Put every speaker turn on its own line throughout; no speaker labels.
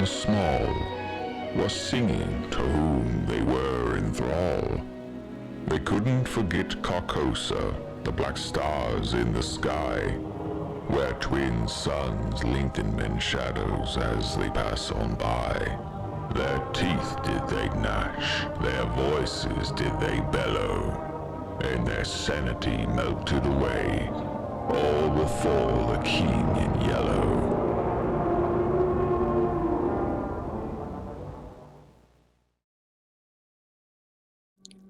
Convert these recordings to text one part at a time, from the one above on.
small, was singing to whom they were in thrall. They couldn't forget Carcosa, the black stars in the sky, where twin suns linked in men's shadows as they pass on by. Their teeth did they gnash, their voices did they bellow, and their sanity melted away, all before the king in yellow.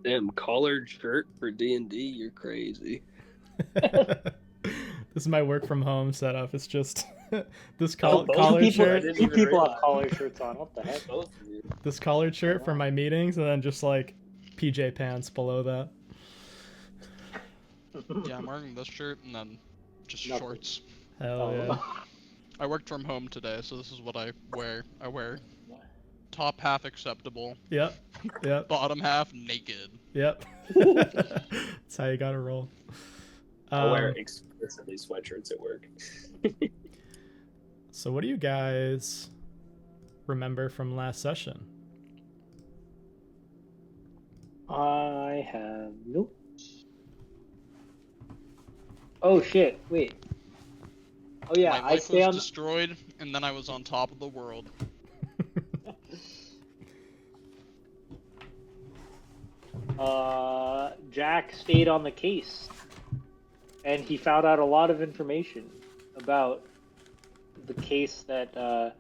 Damn, collared shirt for D&D, you're crazy.
This is my work from home setup. It's just this
both
collared
people-
shirt.
Two people have collar shirts on. What the heck?
Both of you.
This collared shirt for my meetings, and then just like PJ pants below that.
Yeah, I'm wearing this shirt and then just
Nothing.
shorts.
Hell yeah.
I worked from home today, so this is what I wear. I wear top half acceptable,
Yep. Yep.
bottom half naked.
Yep. That's how you gotta roll.
I wear explicitly sweatshirts at work.
So what do you guys remember from last session?
I have nope. Oh shit! Wait. Oh yeah,
My
I
life
stay
was
on.
destroyed, and then I was on top of the world.
Jack stayed on the case, and he found out a lot of information about the case that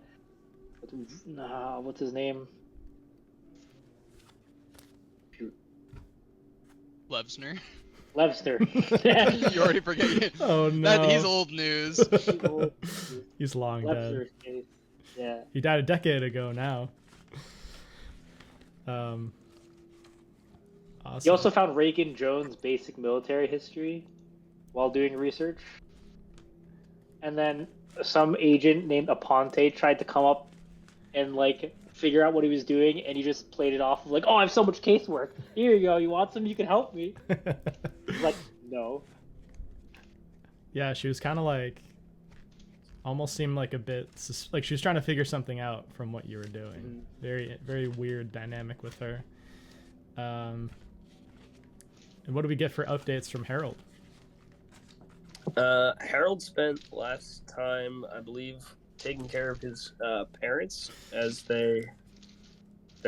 what's his name?
Levsner.
Levster.
You already forget.
Oh no.
He's old news.
He's long dead.
Levster's case. Yeah.
He died a decade ago now. Awesome.
He also found Reagan Jones' basic military history while doing research. And then some agent named Aponte tried to come up and like figure out what he was doing, and he just played it off of like, oh, I have so much casework. Here you go. You want some? You can help me. He's like, no.
Yeah, she was kind of like, almost seemed like a bit like she was trying to figure something out from what you were doing.
Mhm.
Very, very weird dynamic with her. And what do we get for updates from Harold?
Harold spent last time, I believe, taking care of his parents as their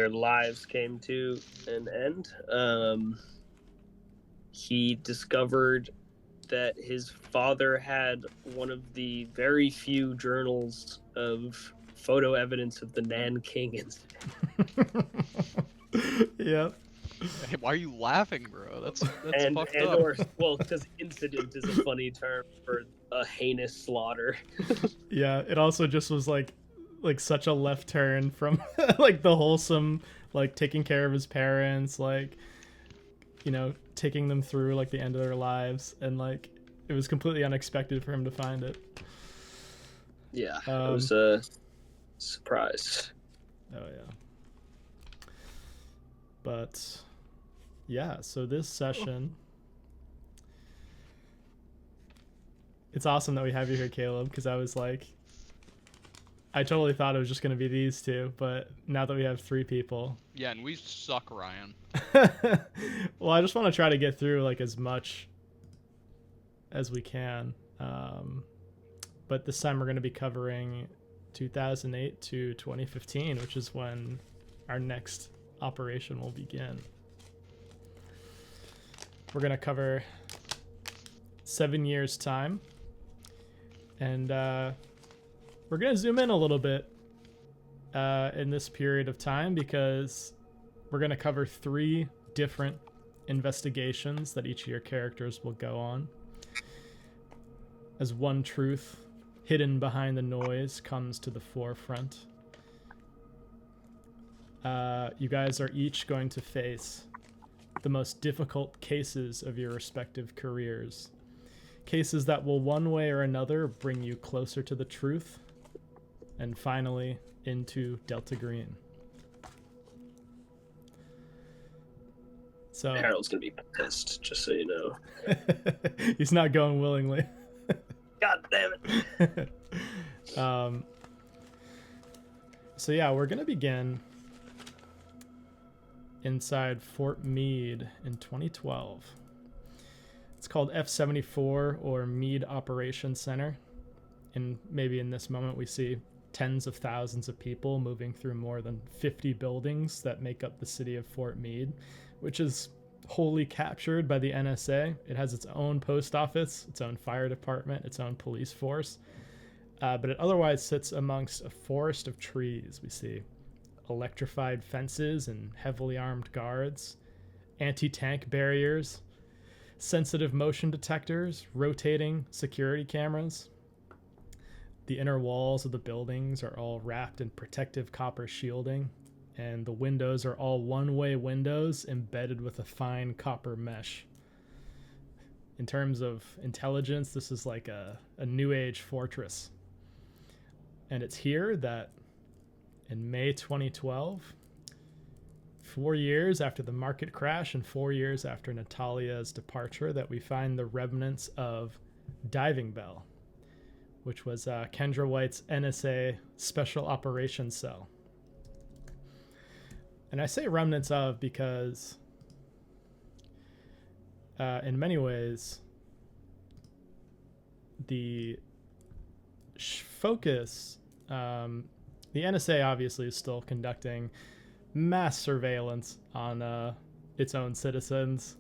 lives came to an end. He discovered that his father had one of the very few journals of photo evidence of the Nanking incident.
Yep.
Hey, why are you laughing, bro? That's
and
fucked up.
or well, because incident is a funny term for a heinous slaughter.
Yeah, it also just was like such a left turn from like the wholesome, like taking care of his parents, like, you know, taking them through like the end of their lives, and like it was completely unexpected for him to find it.
Yeah, it was a surprise.
Oh yeah. But yeah, so this session, it's awesome that we have you here, Caleb, because I was like, I totally thought it was just going to be these two, but now that we have three people.
Yeah, and we suck, Ryan.
Well, I just want to try to get through like as much as we can. But this time we're going to be covering 2008 to 2015, which is when our next operation will begin. We're going to cover 7 years time, and we're going to zoom in a little bit in this period of time, because we're going to cover 3 different investigations that each of your characters will go on, as one truth hidden behind the noise comes to the forefront. You guys are each going to face the most difficult cases of your respective careers. Cases that will one way or another bring you closer to the truth, and finally into Delta Green. So
Harold's gonna be pissed, just so you know.
he's not going willingly.
God damn it.
So yeah, we're gonna begin inside Fort Meade in 2012. It's called F-74 or Meade Operations Center. And maybe in this moment we see tens of thousands of people moving through more than 50 buildings that make up the city of Fort Meade, which is wholly captured by the NSA. It has its own post office, its own fire department, its own police force. But it otherwise sits amongst a forest of trees. We see electrified fences and heavily armed guards, anti-tank barriers, sensitive motion detectors, rotating security cameras. The inner walls of the buildings are all wrapped in protective copper shielding, and the windows are all one-way windows embedded with a fine copper mesh. In terms of intelligence, this is like a new age fortress. And it's here that in May 2012, 4 years after the market crash and 4 years after Natalia's departure, that we find the remnants of Diving Bell, which was Kendra White's NSA Special Operations Cell. And I say remnants of because in many ways, the focus, the NSA obviously is still conducting mass surveillance on its own citizens.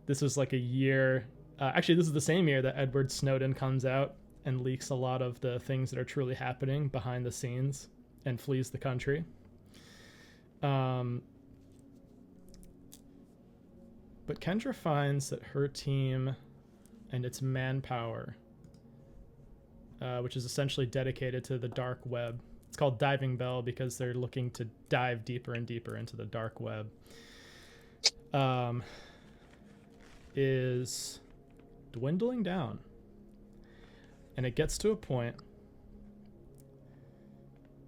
This was like a year, actually this is the same year that Edward Snowden comes out and leaks a lot of the things that are truly happening behind the scenes and flees the country. But Kendra finds that her team and its manpower, which is essentially dedicated to the dark web. It's called Diving Bell because they're looking to dive deeper and deeper into the dark web. Is dwindling down. And it gets to a point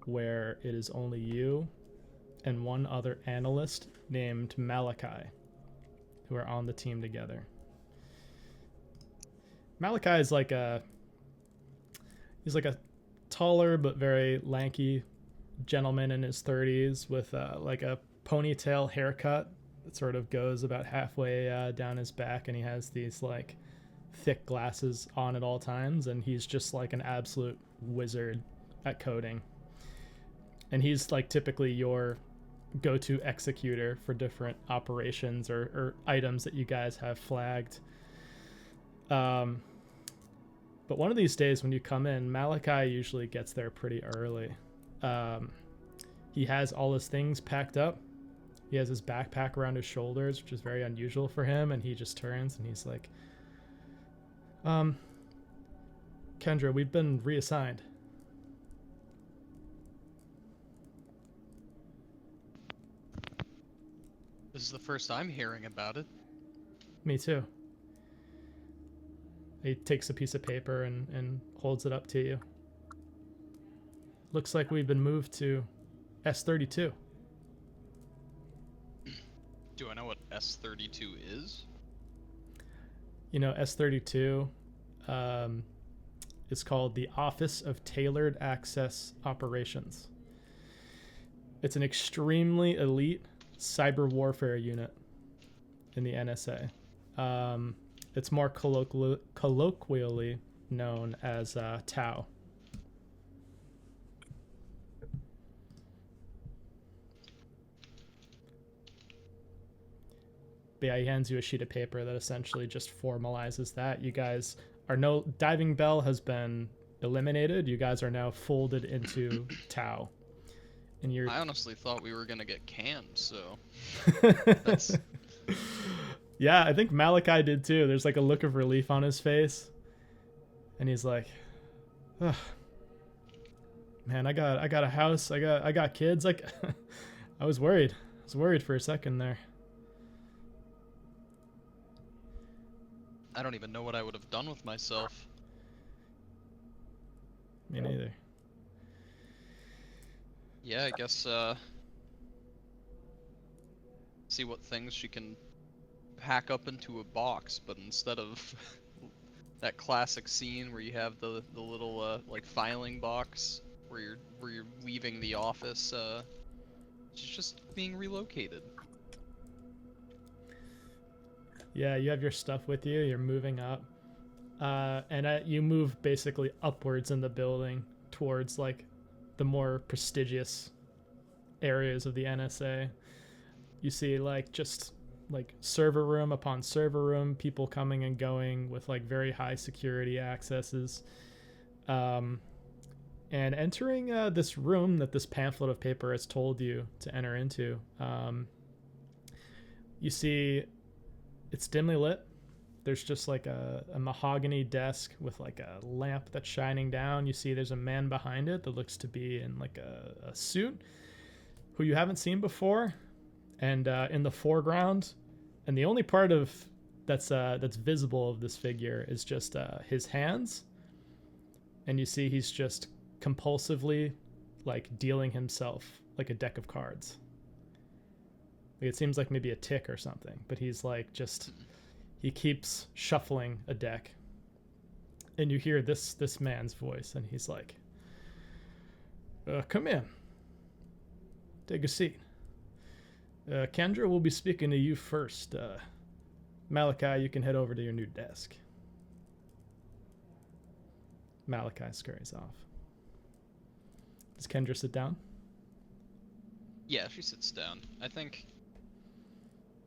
where it is only you and one other analyst named Malachi who are on the team together. Malachi is like he's like a taller but very lanky gentleman in his 30s with like a ponytail haircut that sort of goes about halfway down his back, and he has these like thick glasses on at all times, and he's just like an absolute wizard at coding. And he's like typically your go-to executor for different operations or items that you guys have flagged. But one of these days when you come in, Malachi usually gets there pretty early. He has all his things packed up. He has his backpack around his shoulders, which is very unusual for him, and he just turns and he's like, Kendra, we've been reassigned.
This is the first I'm hearing about it.
Me too. He takes a piece of paper and holds it up to you. Looks like we've been moved to S32.
Do I know what S32 is?
You know, S32 is called the Office of Tailored Access Operations. It's an extremely elite cyber warfare unit in the NSA. It's more colloquially known as Tau. But yeah, he hands you a sheet of paper that essentially just formalizes that. You guys are Diving Bell has been eliminated. You guys are now folded into Tau. And you're...
I honestly thought we were gonna get canned, so...
That's... Yeah, I think Malachi did too. There's like a look of relief on his face. And he's like, ugh. Man, I got a house. I got kids. Like, I was worried. I was worried for a second there.
I don't even know what I would have done with myself.
Me neither.
Yeah, I guess, see what things she can pack up into a box, but instead of that classic scene where you have the little, like, filing box where you're leaving the office. She's just being relocated.
Yeah, you have your stuff with you. You're moving up, and you move basically upwards in the building towards like the more prestigious areas of the NSA. You see like just like server room upon server room, people coming and going with like very high security accesses. And entering this room that this pamphlet of paper has told you to enter into, you see it's dimly lit. There's just like a mahogany desk with like a lamp that's shining down. You see there's a man behind it that looks to be in like a suit who you haven't seen before. And in the foreground, and the only part of that's visible of this figure is just his hands. And you see he's just compulsively like dealing himself like a deck of cards. Like, it seems like maybe a tick or something, but he's like just he keeps shuffling a deck. And you hear this man's voice, and he's like, come in. Take a seat. Kendra will be speaking to you first. Malachi, you can head over to your new desk. Malachi scurries off. Does Kendra sit down?
Yeah, she sits down. I think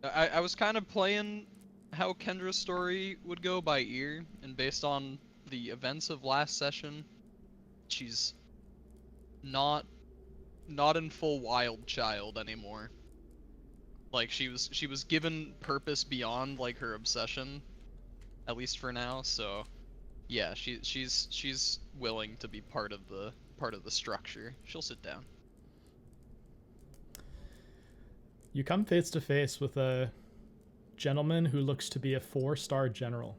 I was kind of playing how Kendra's story would go by ear, and based on the events of last session, she's not in full wild child anymore. Like she was given purpose beyond like her obsession, at least for now. So yeah, she's willing to be part of the structure. She'll sit down.
You come face to face with a gentleman who looks to be a 4-star general.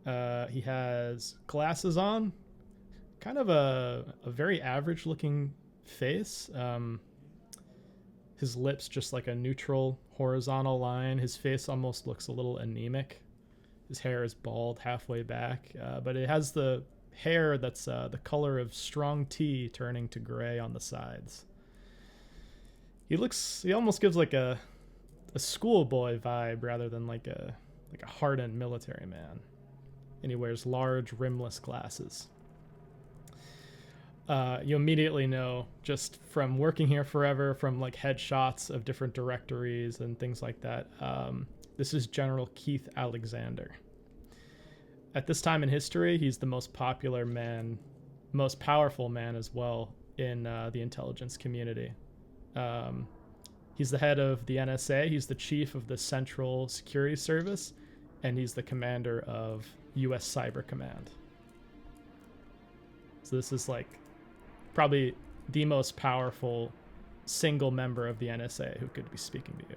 He has glasses on, kind of a very average looking face. His lips just like a neutral horizontal line. His face almost looks a little anemic. His hair is bald halfway back, but it has the hair that's the color of strong tea turning to gray on the sides. He almost gives like a schoolboy vibe rather than like a hardened military man. And he wears large rimless glasses. You immediately know, just from working here forever, from like headshots of different directories and things like that, this is General Keith Alexander. At this time in history, he's the most popular man, most powerful man as well in the intelligence community. He's the head of the NSA, he's the chief of the Central Security Service, and he's the commander of U.S. Cyber Command. So this is like probably the most powerful single member of the NSA who could be speaking to you.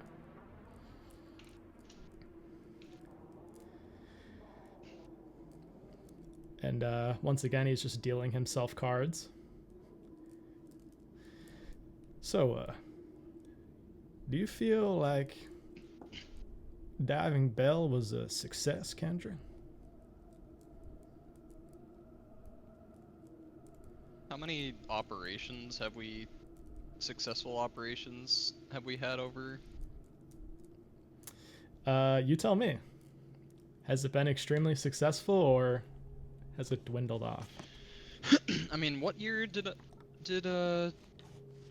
And once again, he's just dealing himself cards. So, do you feel like Diving Bell was a success, Kendra?
How many successful operations have we had over?
You tell me. Has it been extremely successful, or has it dwindled off?
I mean, what year did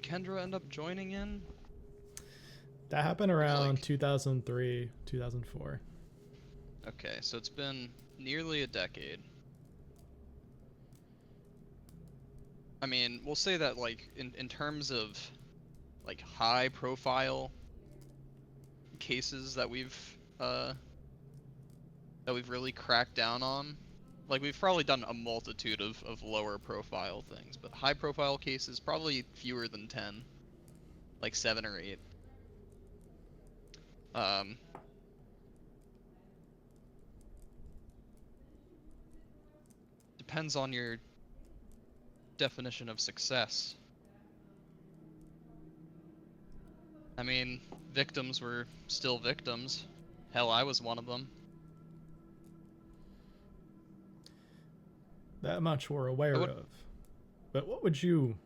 Kendra end up joining in?
That happened around 2003, 2004.
Okay, so it's been nearly a decade. I mean, we'll say that like in terms of like high profile cases that we've really cracked down on, like we've probably done a multitude of lower profile things, but high profile cases probably fewer than 10, like 7 or 8. Depends on your definition of success. I mean, victims were still victims. Hell, I was one of them.
That much we're aware of. But what would you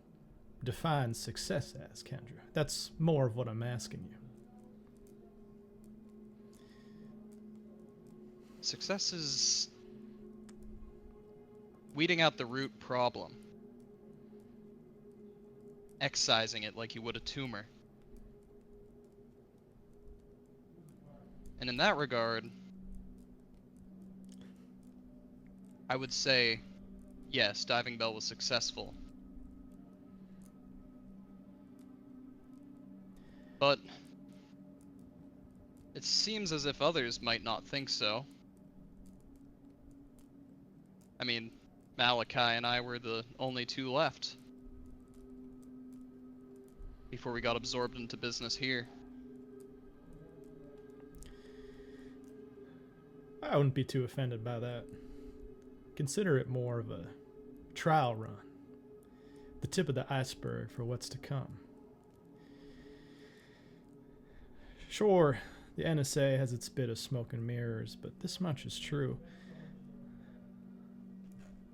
define success as, Kendra? That's more of what I'm asking you.
Success is weeding out the root problem. Excising it like you would a tumor. And in that regard, I would say, yes, Diving Bell was successful. But it seems as if others might not think so. I mean, Malachi and I were the only two left before we got absorbed into business here.
I wouldn't be too offended by that. Consider it more of a trial run. The tip of the iceberg for what's to come. Sure, the NSA has its bit of smoke and mirrors, but this much is true.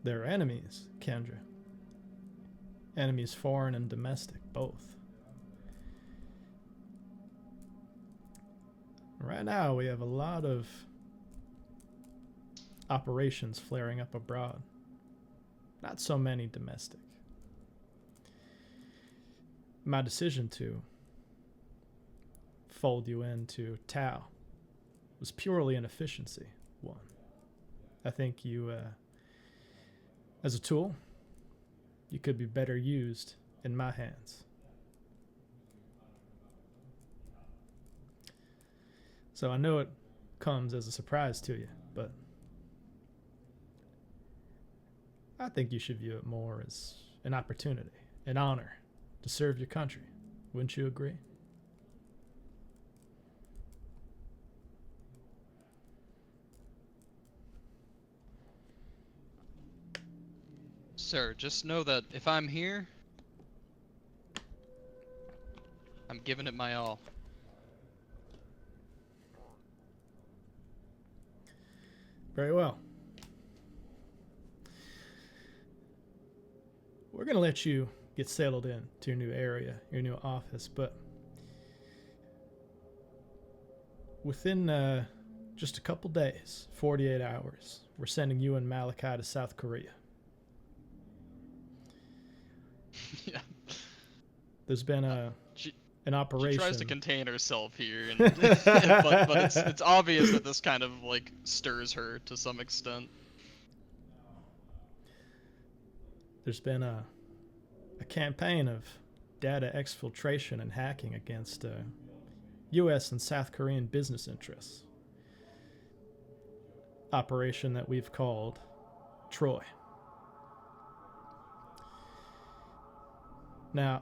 They're enemies, Kendra. Enemies foreign and domestic, both. Right now, we have a lot of operations flaring up abroad. Not so many domestic. My decision to fold you into Tau was purely an efficiency one. I think you, as a tool, you could be better used in my hands. So I know it comes as a surprise to you, but I think you should view it more as an opportunity, an honor to serve your country. Wouldn't you agree?
Sir, just know that if I'm here, I'm giving it my all.
Very well. We're going to let you get settled in to your new area, your new office, but within just a couple days, 48 hours, we're sending you and Malachi to South Korea.
Yeah.
There's been an operation.
She tries to contain herself here, and, but it's obvious that this kind of like stirs her to some extent.
There's been a campaign of data exfiltration and hacking against U.S. and South Korean business interests. Operation that we've called Troy. Now,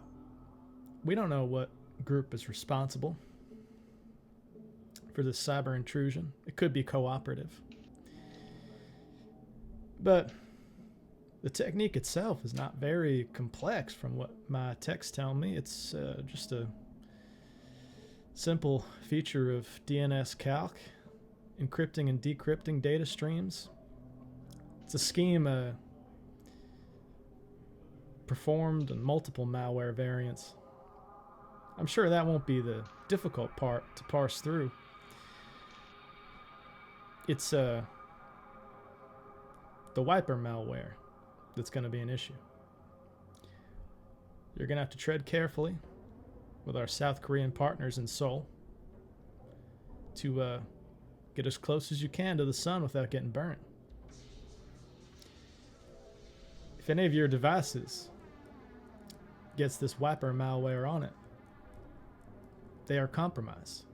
we don't know what group is responsible for this cyber intrusion. It could be cooperative. But the technique itself is not very complex from what my techs tell me. It's just a simple feature of DNS calc, encrypting and decrypting data streams. It's a scheme performed in multiple malware variants. I'm sure that won't be the difficult part to parse through. It's the wiper malware that's going to be an issue. You're going to have to tread carefully with our South Korean partners in Seoul to get as close as you can to the sun without getting burnt. If any of your devices gets this wiper malware on it, they are compromised.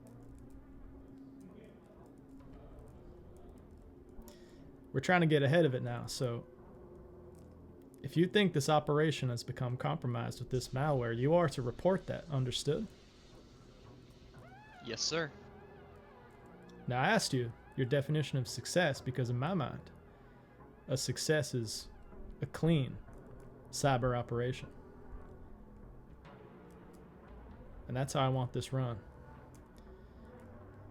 We're trying to get ahead of it now, so if you think this operation has become compromised with this malware, you are to report that, understood?
Yes, sir.
Now, I asked you your definition of success because in my mind, a success is a clean cyber operation. And that's how I want this run.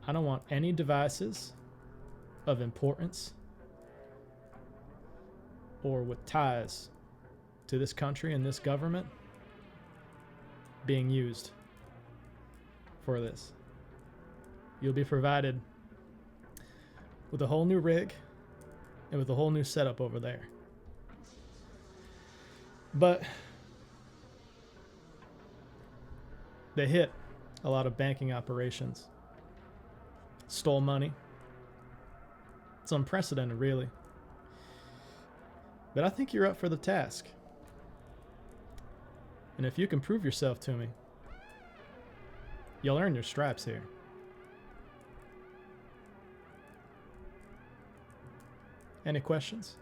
I don't want any devices of importance or with ties to this country and this government being used for this. You'll be provided with a whole new rig and with a whole new setup over there. But they hit a lot of banking operations, stole money. It's unprecedented, really. But I think you're up for the task. And if you can prove yourself to me, you'll earn your stripes here. Any questions?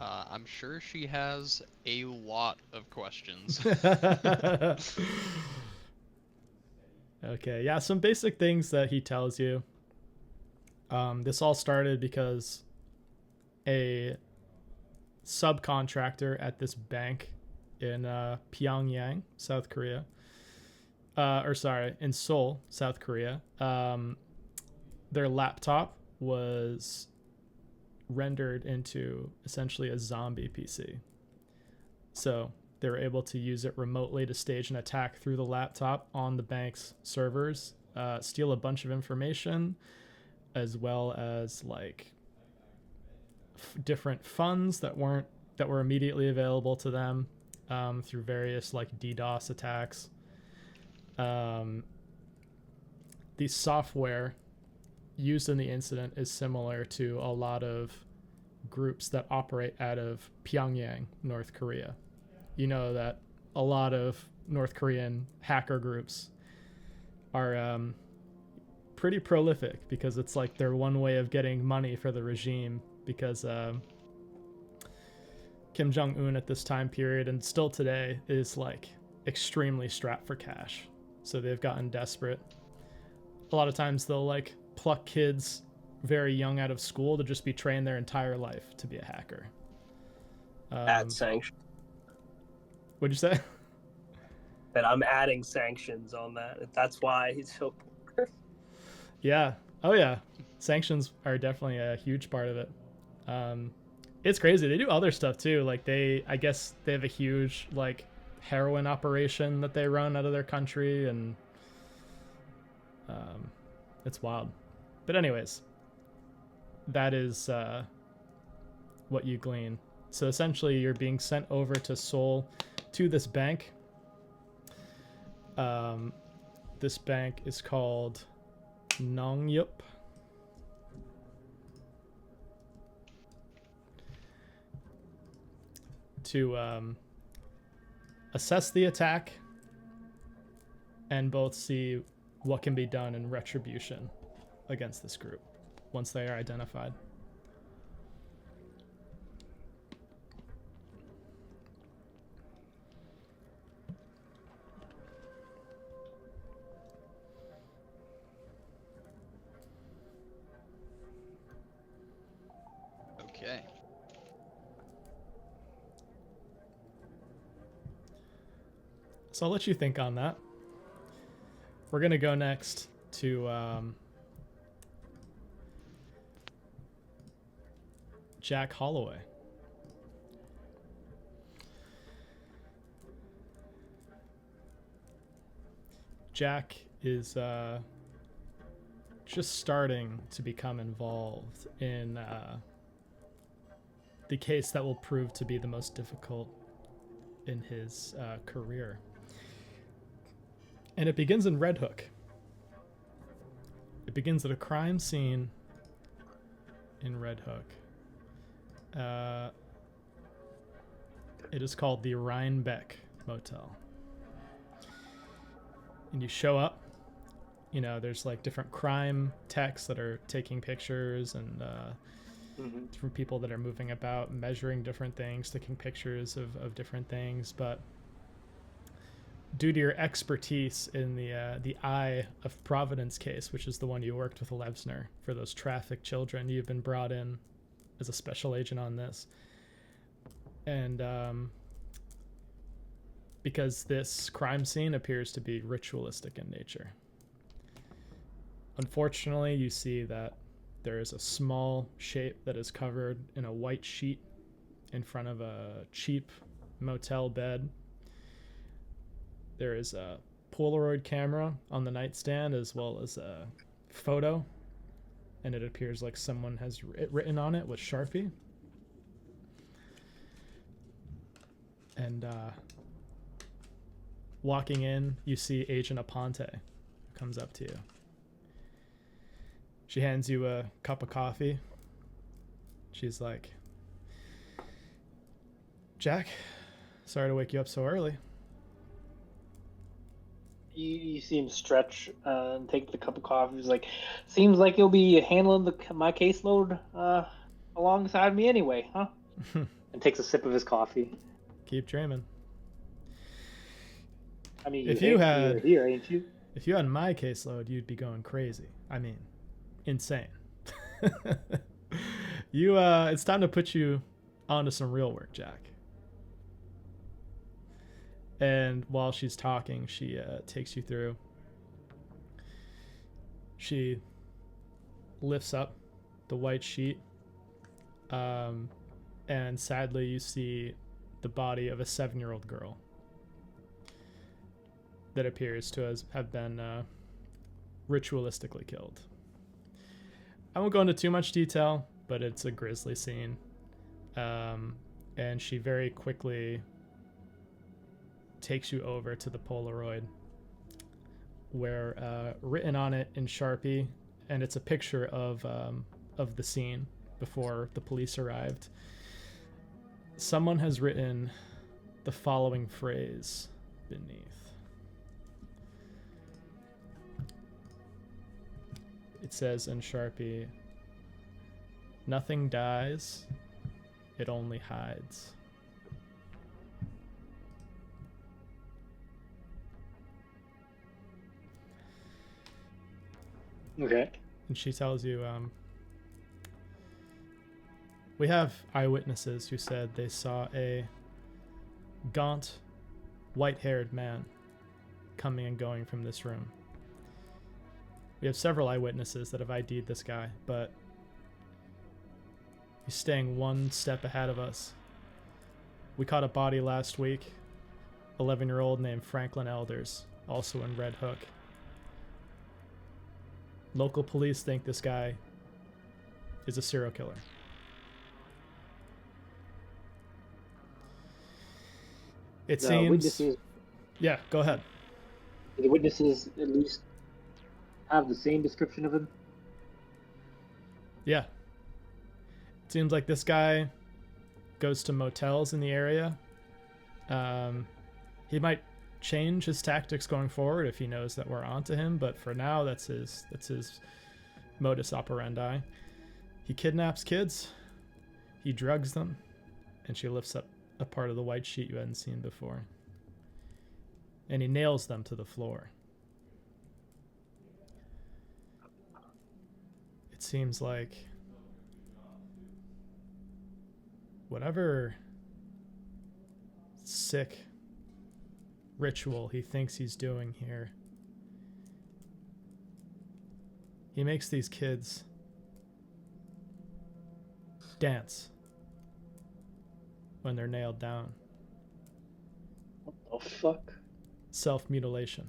I'm sure she has a lot of questions.
Okay, yeah, some basic things that he tells you. This all started because a subcontractor at this bank in Pyongyang, South Korea, in Seoul, South Korea, their laptop was rendered into essentially a zombie PC. So they were able to use it remotely to stage an attack through the laptop on the bank's servers, steal a bunch of information, as well as like different funds that were immediately available to them through various like DDoS attacks. The software used in the incident is similar to a lot of groups that operate out of Pyongyang, North Korea. You know that a lot of North Korean hacker groups are pretty prolific because it's like their one way of getting money for the regime, because Kim Jong-un at this time period and still today is like extremely strapped for cash. So they've gotten desperate. A lot of times they'll like pluck kids very young out of school to just be trained their entire life to be a hacker.
Add sanctions.
What'd you say?
That I'm adding sanctions on that. That's why he's so poor.
Yeah. Oh yeah. Sanctions are definitely a huge part of it. It's crazy. They do other stuff too. Like I guess they have a huge like heroin operation that they run out of their country, and it's wild. But anyways, that is what you glean. So essentially you're being sent over to Seoul to this bank. This bank is called Nongyup. To assess the attack and both see what can be done in retribution against this group once they are identified.
Okay.
So I'll let you think on that. We're going to go next to Jack Holloway. Jack is just starting to become involved in the case that will prove to be the most difficult in his career. And it begins in Red Hook. It begins at a crime scene in Red Hook. It is called the Rhinebeck Motel. And you show up, you know, there's like different crime techs that are taking pictures and different people that are moving about, measuring different things, taking pictures of different things. But due to your expertise in the Eye of Providence case, which is the one you worked with Levsner for those trafficked children, you've been brought in as a special agent on this. And because this crime scene appears to be ritualistic in nature. Unfortunately, you see that There is a small shape that is covered in a white sheet in front of a cheap motel bed. There is a Polaroid camera on the nightstand as well as a photo, and it appears like someone has written on it with Sharpie. And walking in, you see Agent Aponte who comes up to you. She hands you a cup of coffee. She's like, Jack, sorry to wake you up so early.
You see him stretch and take the cup of coffee. He's like, seems like you'll be handling my caseload alongside me anyway, huh? And takes a sip of his coffee.
Keep dreaming.
I mean,
If
you're
you had
here, ain't you?
If you had my caseload, you'd be going crazy. I mean, insane. It's time to put you onto some real work, Jack. And while she's talking, she takes you through. She lifts up the white sheet, and sadly you see the body of a 7-year-old girl that appears to have been ritualistically killed. I won't go into too much detail, but it's a grisly scene. And she very quickly takes you over to the Polaroid where written on it in Sharpie, and it's a picture of the scene before the police arrived. Someone has written the following phrase beneath. It says in Sharpie, "Nothing dies, it only hides."
Okay.
And she tells you, we have eyewitnesses who said they saw a gaunt, white-haired man coming and going from this room. We have several eyewitnesses that have ID'd this guy, but he's staying one step ahead of us. We caught a body last week, 11-year-old named Franklin Elders, also in Red Hook. Local police think this guy is a serial killer. It seems...
Witnesses,
Yeah, go ahead.
the witnesses at least have the same description of him?
Yeah. It seems like this guy goes to motels in the area. He might change his tactics going forward if he knows that we're onto him, but for now that's his modus operandi. He kidnaps kids, he drugs them, and she lifts up a part of the white sheet you hadn't seen before. And he nails them to the floor. It seems like whatever sick ritual he thinks he's doing here, he makes these kids dance when they're nailed down.
What the fuck?
Self-mutilation.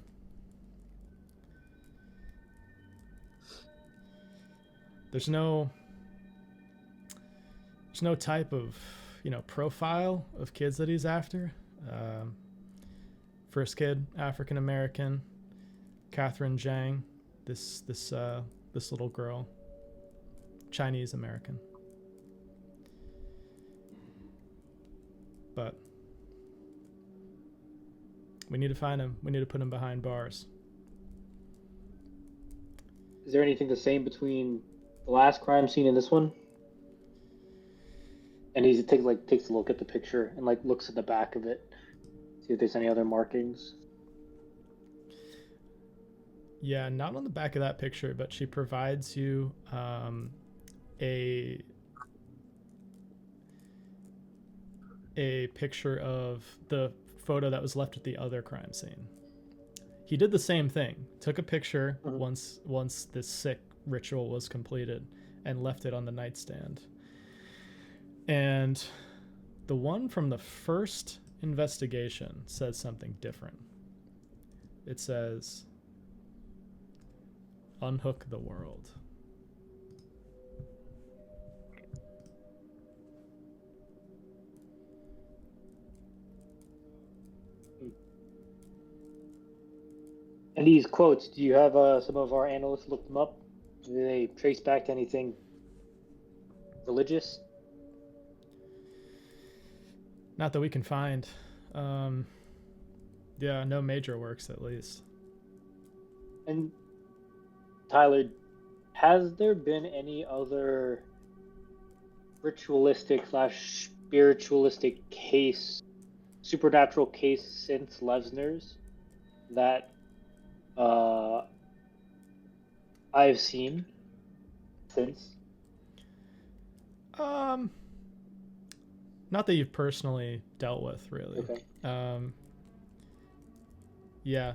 There's no type of, profile of kids that he's after. First kid, African American, Catherine Zhang. This little girl, Chinese American. But we need to find him. We need to put him behind bars.
Is there anything the same between the last crime scene and this one? And he takes a look at the picture and looks at the back of it, see if there's any other markings.
Yeah, not on the back of that picture, but she provides you a picture of the photo that was left at the other crime scene. He did the same thing. Took a picture once this sick ritual was completed, and left it on the nightstand. And the one from the first investigation says something different. It says, "Unhook the world."
And these quotes, do you have some of our analysts look them up? Do they trace back to anything religious?
Not that we can find. Yeah, no major works at least.
And Tyler, has there been any other ritualistic / spiritualistic case, supernatural case since Lesner's that I've seen since?
Not that you've personally dealt with, really.
Okay.
Yeah.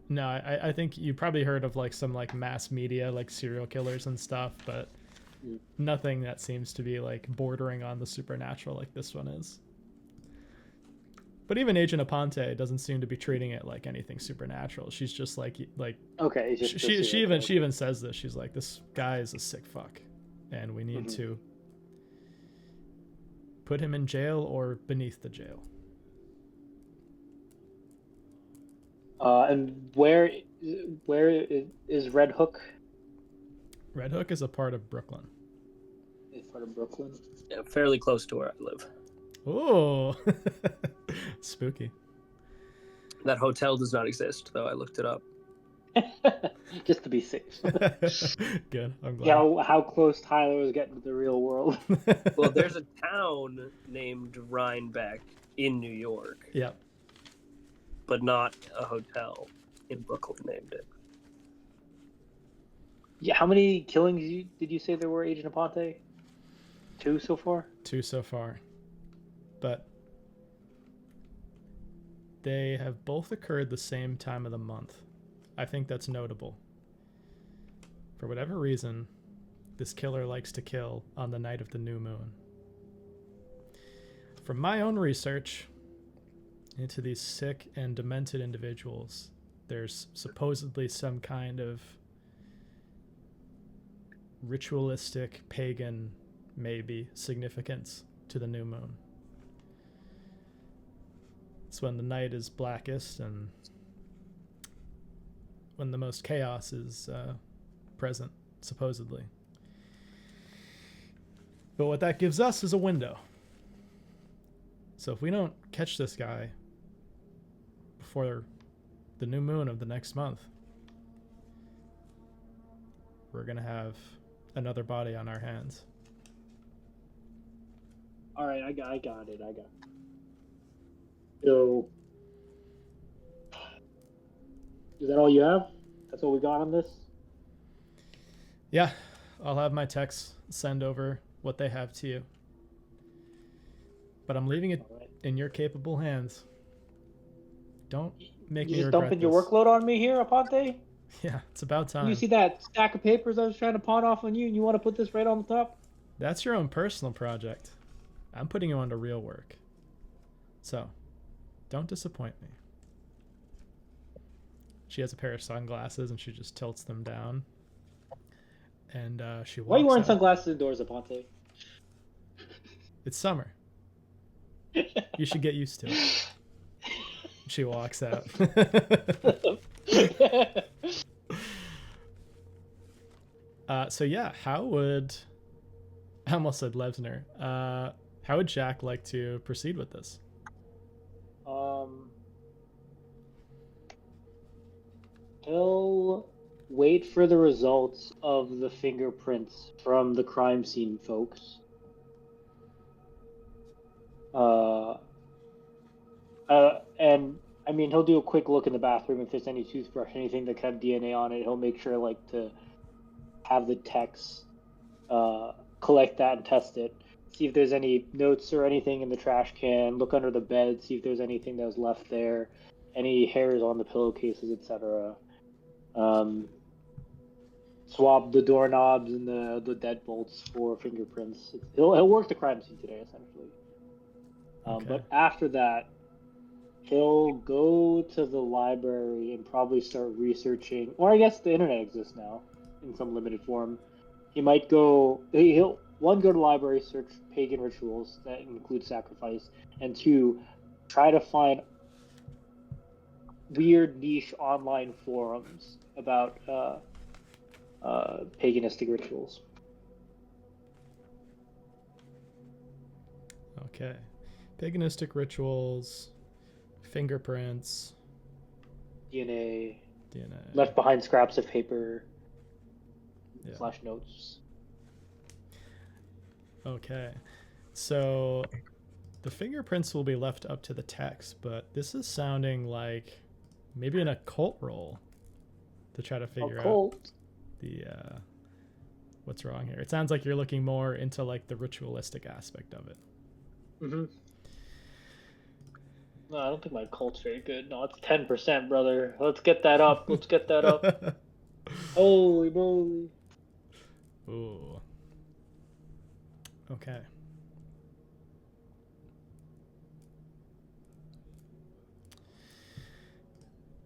No, I think you probably heard of like some like mass media, like serial killers and stuff, but nothing that seems to be like bordering on the supernatural like this one is. But even Agent Aponte doesn't seem to be treating it like anything supernatural. She's just like
okay. It's just
she even says this. She's like, this guy is a sick fuck, and we need to put him in jail or beneath the jail.
And where is Red Hook?
Red Hook is a part of Brooklyn.
It's part of Brooklyn.
Yeah, fairly close to where I live.
Oh, spooky.
That hotel does not exist, though. I looked it up.
Just to be safe.
Good. I'm glad.
Yeah, how close Tyler was getting to the real world.
Well, there's a town named Rhinebeck in New York.
Yep.
But not a hotel in Brooklyn named it.
Yeah, how many killings did you say there were, Agent Aponte? 2 so far?
2 so far. But they have both occurred the same time of the month. I think that's notable. For whatever reason, this killer likes to kill on the night of the new moon. From my own research into these sick and demented individuals, there's supposedly some kind of ritualistic, pagan, maybe, significance to the new moon. It's when the night is blackest and when the most chaos is present, supposedly. But what that gives us is a window. So if we don't catch this guy before the new moon of the next month, we're going to have another body on our hands.
All right, I got it. So, is that all you have? That's all we got on this?
Yeah, I'll have my techs send over what they have to you. But I'm leaving it in your capable hands. Don't make me regret this.
You just dumping your workload on me here, Aponte?
Yeah, it's about time.
You see that stack of papers I was trying to pawn off on you, and you want to put this right on the top?
That's your own personal project. I'm putting you on to real work. So, don't disappoint me. She has a pair of sunglasses, and she just tilts them down. And she walks
Why are you wearing
out.
sunglasses indoors, Aponte?
It's summer. You should get used to it. She walks out. So yeah, how would... I almost said Levsner. How would Jack like to proceed with this?
He'll wait for the results of the fingerprints from the crime scene, folks. And I mean, he'll do a quick look in the bathroom if there's any toothbrush, anything that could have DNA on it. He'll make sure, like, to have the techs collect that and test it. See if there's any notes or anything in the trash can. Look under the bed. See if there's anything that was left there. Any hairs on the pillowcases, etc. swab the doorknobs and the deadbolts for fingerprints. He'll work the crime scene today, essentially.
Okay.
But after that, he'll go to the library and probably start researching, or I guess the internet exists now in some limited form. He might go. He'll one go to the library, search pagan rituals that include sacrifice, and two, try to find weird niche online forums about paganistic rituals.
Okay. Paganistic rituals, fingerprints,
DNA,
DNA.
left behind scraps of paper,
Yeah.
/ notes.
Okay. So the fingerprints will be left up to the text, but this is sounding like maybe an occult roll to try to figure out the what's wrong here. It sounds like you're looking more into like the ritualistic aspect of it.
Mm-hmm. No, I don't think my cult's very good. No, it's 10%, brother. Let's get that up. Let's get that up. Holy moly.
Ooh. Okay.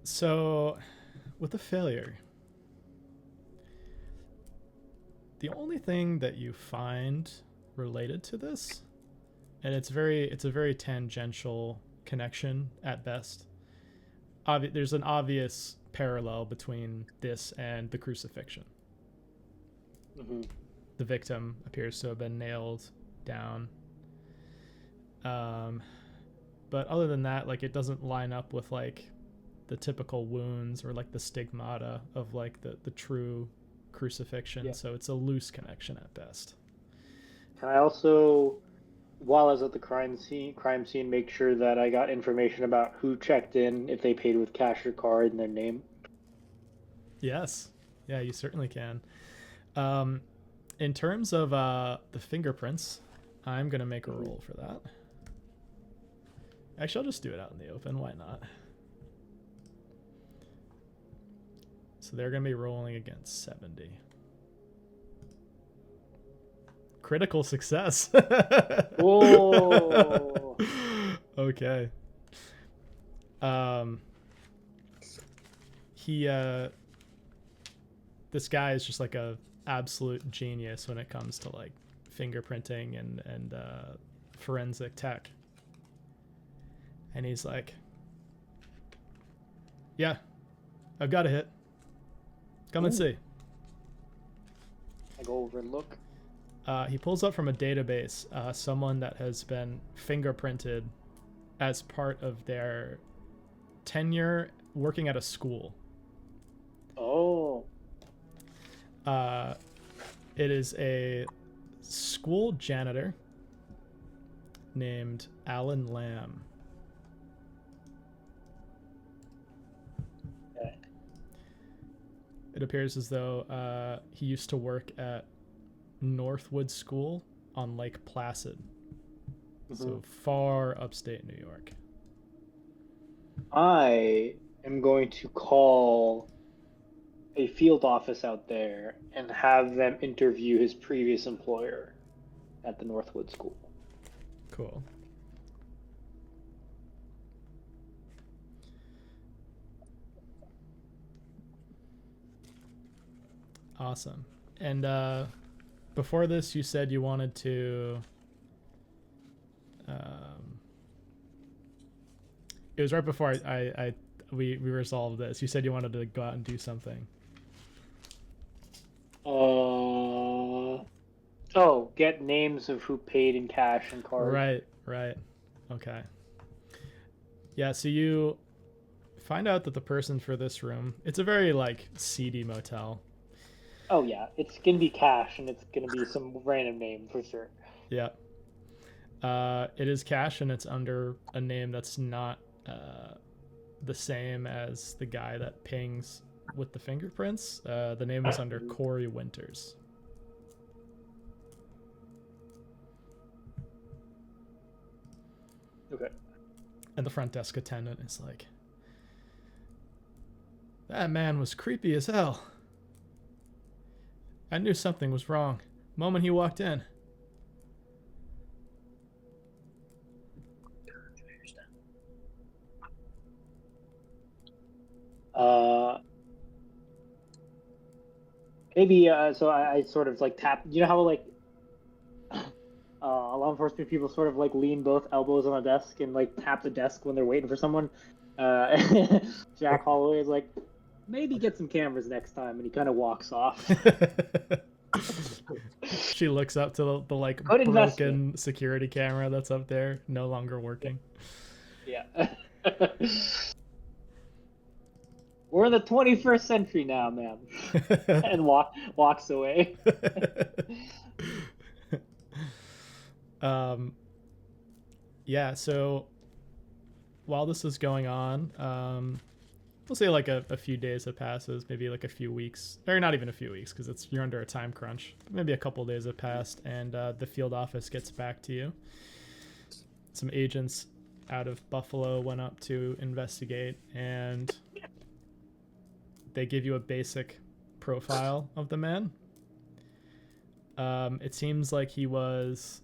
So, with a failure, the only thing that you find related to this, and it's a very tangential connection at best. There's an obvious parallel between this and the crucifixion.
Mm-hmm.
The victim appears to have been nailed down. But other than that, like, it doesn't line up with like the typical wounds or like the stigmata of like the true crucifixion.
Yeah.
So it's a loose connection at best.
Can I also, while I was at the crime scene, make sure that I got information about who checked in, if they paid with cash or card, and their name?
Yes. Yeah, you certainly can. In terms of the fingerprints, I'm going to make a roll for that. Actually, I'll just do it out in the open. Why not? So they're going to be rolling against 70. Critical success.
Whoa.
Okay. This guy is just like a absolute genius when it comes to like fingerprinting and forensic tech. And he's like, yeah, I've got a hit. Come and see.
I go over and look.
He pulls up from a database someone that has been fingerprinted as part of their tenure working at a school.
Oh.
It is a school janitor named Alan Lamb.
Okay.
It appears as though he used to work at Northwood School on Lake Placid.
Mm-hmm.
So far upstate New York.
I am going to call a field office out there and have them interview his previous employer at the Northwood School.
Cool. Awesome. And before this, you said you wanted to... it was right before we resolved this. You said you wanted to go out and do something.
Get names of who paid in cash and card.
Right. Okay. Yeah, so you find out that the person for this room, it's a very like seedy motel.
Oh yeah, it's gonna be cash and it's gonna be some random name for sure.
Yeah. It is cash and it's under a name that's not the same as the guy that pings with the fingerprints. The name is under Corey Winters.
Okay.
And the front desk attendant is like, that man was creepy as hell. I knew something was wrong the moment he walked in.
Uh, maybe. So I sort of like tap. You know how like law enforcement people sort of like lean both elbows on a desk and like tap the desk when they're waiting for someone. Jack Holloway is like, maybe get some cameras next time, and he kind of walks off.
She looks up to the like
Good
broken
investment.
security camera that's up there, no longer working.
Yeah. We're in the 21st century now, ma'am. And walks away.
Yeah, so while this is going on, we'll say like a few days have passes, maybe like a few weeks, or not even a few weeks, because you're under a time crunch. Maybe a couple days have passed, and the field office gets back to you. Some agents out of Buffalo went up to investigate, and they give you a basic profile of the man. It seems like he was,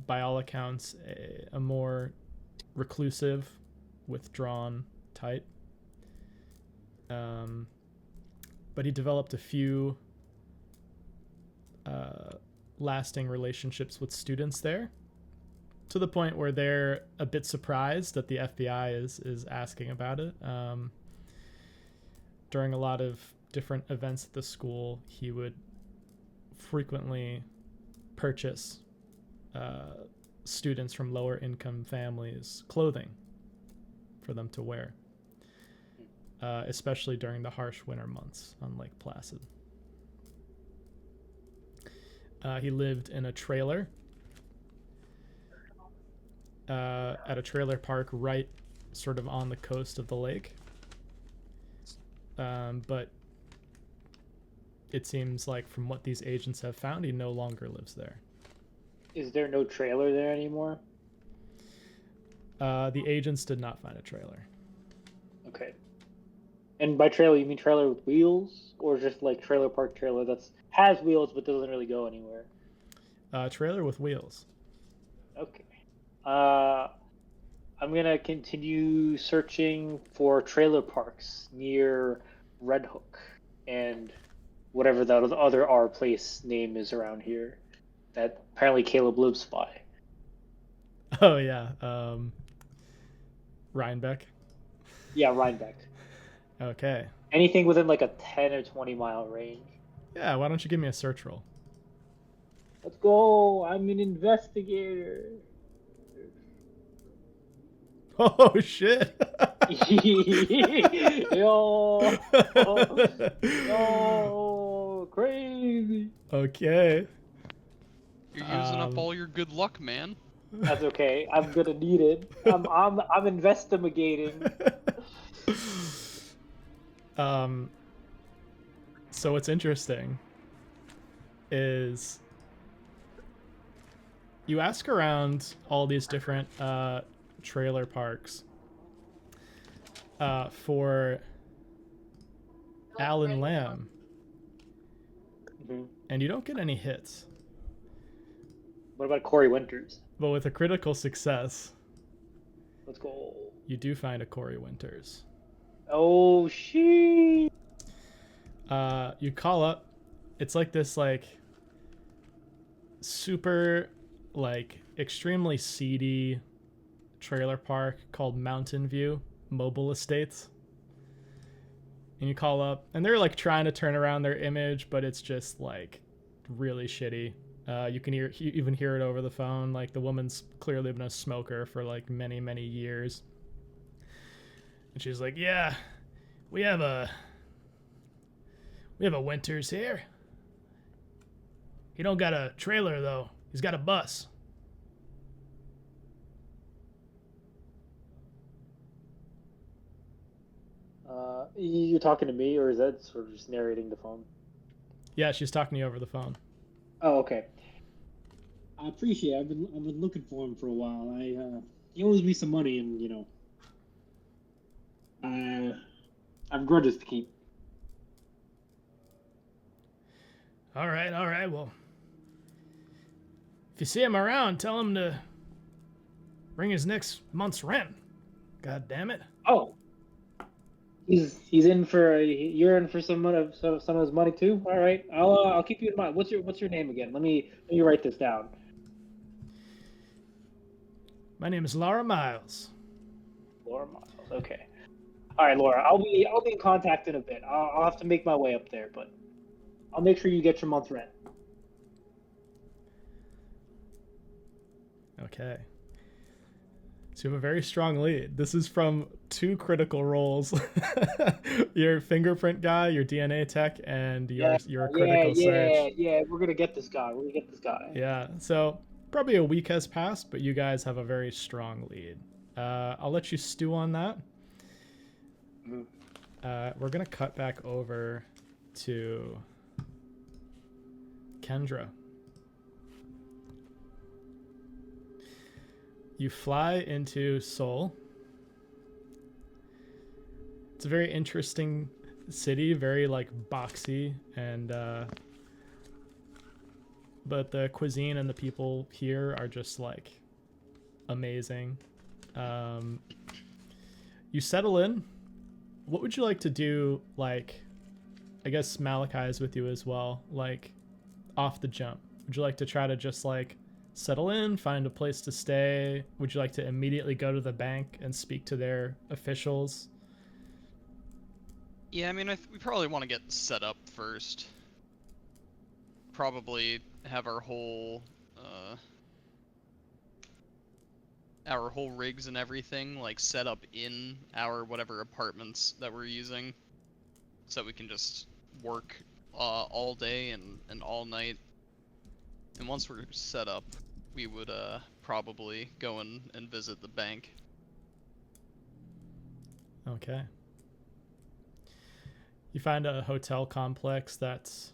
by all accounts, a more reclusive, withdrawn type. But he developed a few lasting relationships with students there, to the point where they're a bit surprised that the FBI is asking about it. During a lot of different events at the school, he would frequently purchase students from lower income families clothing for them to wear, especially during the harsh winter months on Lake Placid. He lived in a trailer at a trailer park right sort of on the coast of the lake. But it seems like from what these agents have found, he no longer lives there.
Is there no trailer there anymore?
The agents did not find a trailer.
Okay. And by trailer, you mean trailer with wheels, or just like trailer park trailer that's has wheels but doesn't really go anywhere?
Trailer with wheels.
Okay. I'm gonna continue searching for trailer parks near Red Hook and whatever that other R place name is around here that apparently Caleb lives by.
Oh yeah, Rhinebeck.
Yeah, Rhinebeck.
Okay.
Anything within like a 10 or 20-mile range.
Yeah, why don't you give me a search roll?
Let's go. I'm an investigator.
Oh shit.
Yo, yo, crazy.
Okay.
You're using up all your good luck, man.
That's okay. I'm gonna need it. I'm investigating.
So what's interesting is you ask around all these different trailer parks for Alan Lamb, and you don't get any hits.
What about Corey Winters?
But with a critical success,
Let's go.
you do find a Corey Winters.
Oh shit!
You call up. It's like this, like super, like extremely seedy trailer park called Mountain View Mobile Estates. And you call up, and they're like trying to turn around their image, but it's just like really shitty. You can even hear it over the phone. Like the woman's clearly been a smoker for like many, many years. And she's like, "Yeah, we have a Winters here. He don't got a trailer though. He's got a bus."
You talking to me, or is that sort of just narrating the phone?
Yeah, she's talking to you over the phone.
Oh, okay. I appreciate it. I've been looking for him for a while. He owes me some money, and you know, I've grudges to keep.
All right. Well, if you see him around, tell him to bring his next month's rent. God damn it.
Oh, he's in for you're in for some of his money too. All right, I'll keep you in mind. What's your name again? Let me write this down.
My name is Laura Miles.
Laura Miles. Okay. All right, Laura. I'll be in contact in a bit. I'll have to make my way up there, but I'll make sure you get your month's rent.
Okay. So you have a very strong lead. This is from 2 critical roles. Your fingerprint guy, your DNA tech, and your critical search.
Yeah. We're gonna get this guy.
Yeah. So probably a week has passed, but you guys have a very strong lead. I'll let you stew on that. We're gonna cut back over to Kendra. You fly into Seoul. It's a very interesting city, very like boxy, and but the cuisine and the people here are just like amazing. You settle in. What would you like to do? Like, I guess Malachi is with you as well. Like, off the jump, would you like to try to just like settle in, find a place to stay? Would you like to immediately go to the bank and speak to their officials?
Yeah, I mean, we probably want to get set up first. Probably have our whole rigs and everything like set up in our whatever apartments that we're using, so we can just work all day and all night. And once we're set up, we would probably go and visit the bank.
Okay. You find a hotel complex that's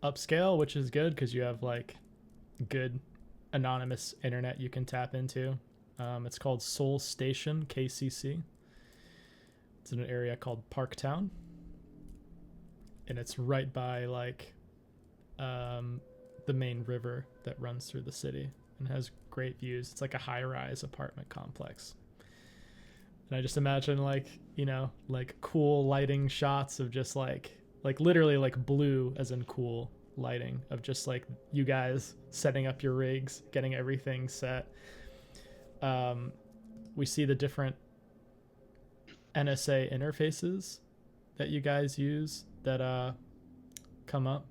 upscale, which is good because you have like good anonymous internet you can tap into. It's called Seoul Station, KCC. It's in an area called Parktown, and it's right by like the main river that runs through the city and has great views. It's like a high-rise apartment complex. And I just imagine like, you know, like cool lighting shots of just like literally like blue as in cool lighting of just like you guys setting up your rigs, getting everything set. We see the different NSA interfaces that you guys use that come up.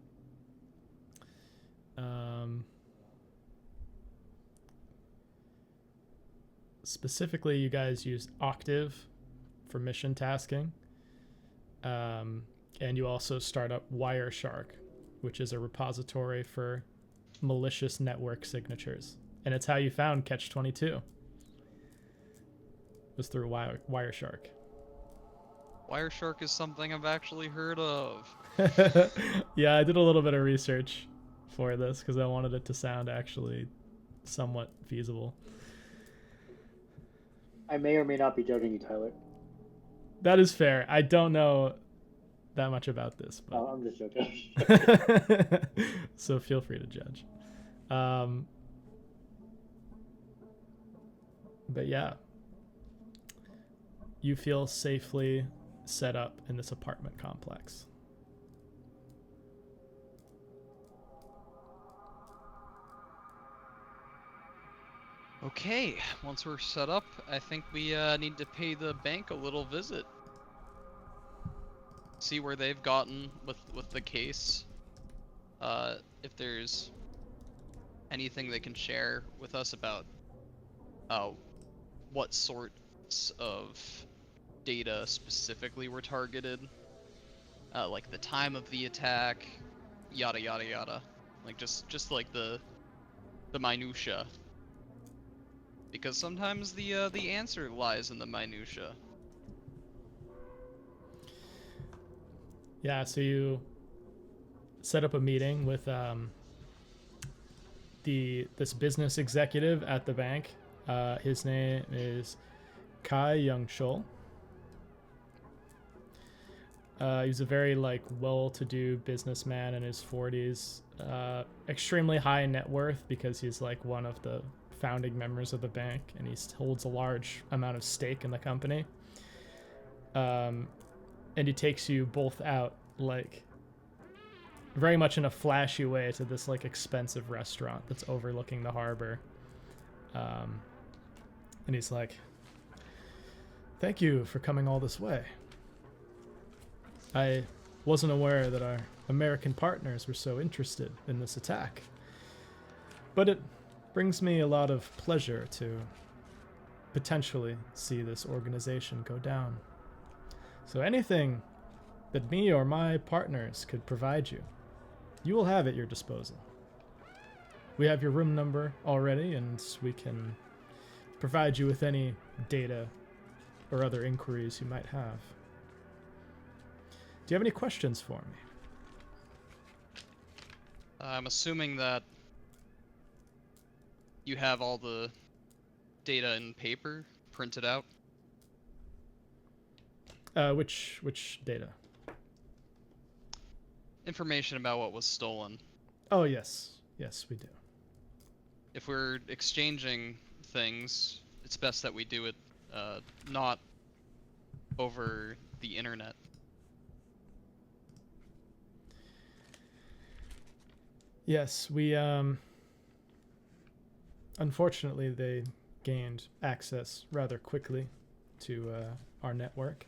Specifically, you guys use Octave for mission tasking. And you also start up Wireshark, which is a repository for malicious network signatures. And it's how you found Catch-22. Was through Wireshark.
Wireshark is something I've actually heard of.
Yeah, I did a little bit of research for this because I wanted it to sound actually somewhat feasible.
I may or may not be judging you, Tyler.
That is fair. I don't know that much about this, but
I'm just joking.
so feel free to judge. But yeah, you feel safely set up in this apartment complex.
Okay, once we're set up, I think we need to pay the bank a little visit. See where they've gotten with the case. If there's anything they can share with us about what sorts of data specifically were targeted, like the time of the attack, yada yada yada, like just like the minutia. Because sometimes the answer lies in the minutia.
Yeah, so you set up a meeting with this business executive at the bank. His name is Kai Young Chol. He was a very like well-to-do businessman in his 40s, extremely high net worth because he's like one of the founding members of the bank, and he holds a large amount of stake in the company. And he takes you both out like very much in a flashy way to this like expensive restaurant that's overlooking the harbor. And he's like, "Thank you for coming all this way. I wasn't aware that our American partners were so interested in this attack. But it brings me a lot of pleasure to potentially see this organization go down. So anything that me or my partners could provide you, you will have at your disposal. We have your room number already, and we can provide you with any data or other inquiries you might have. Do you have any questions for me?"
I'm assuming that you have all the data in paper printed out.
Which data?
Information about what was stolen.
Oh, yes. Yes, we do.
If we're exchanging things, it's best that we do it not over the internet.
Yes, we, unfortunately, they gained access rather quickly to our network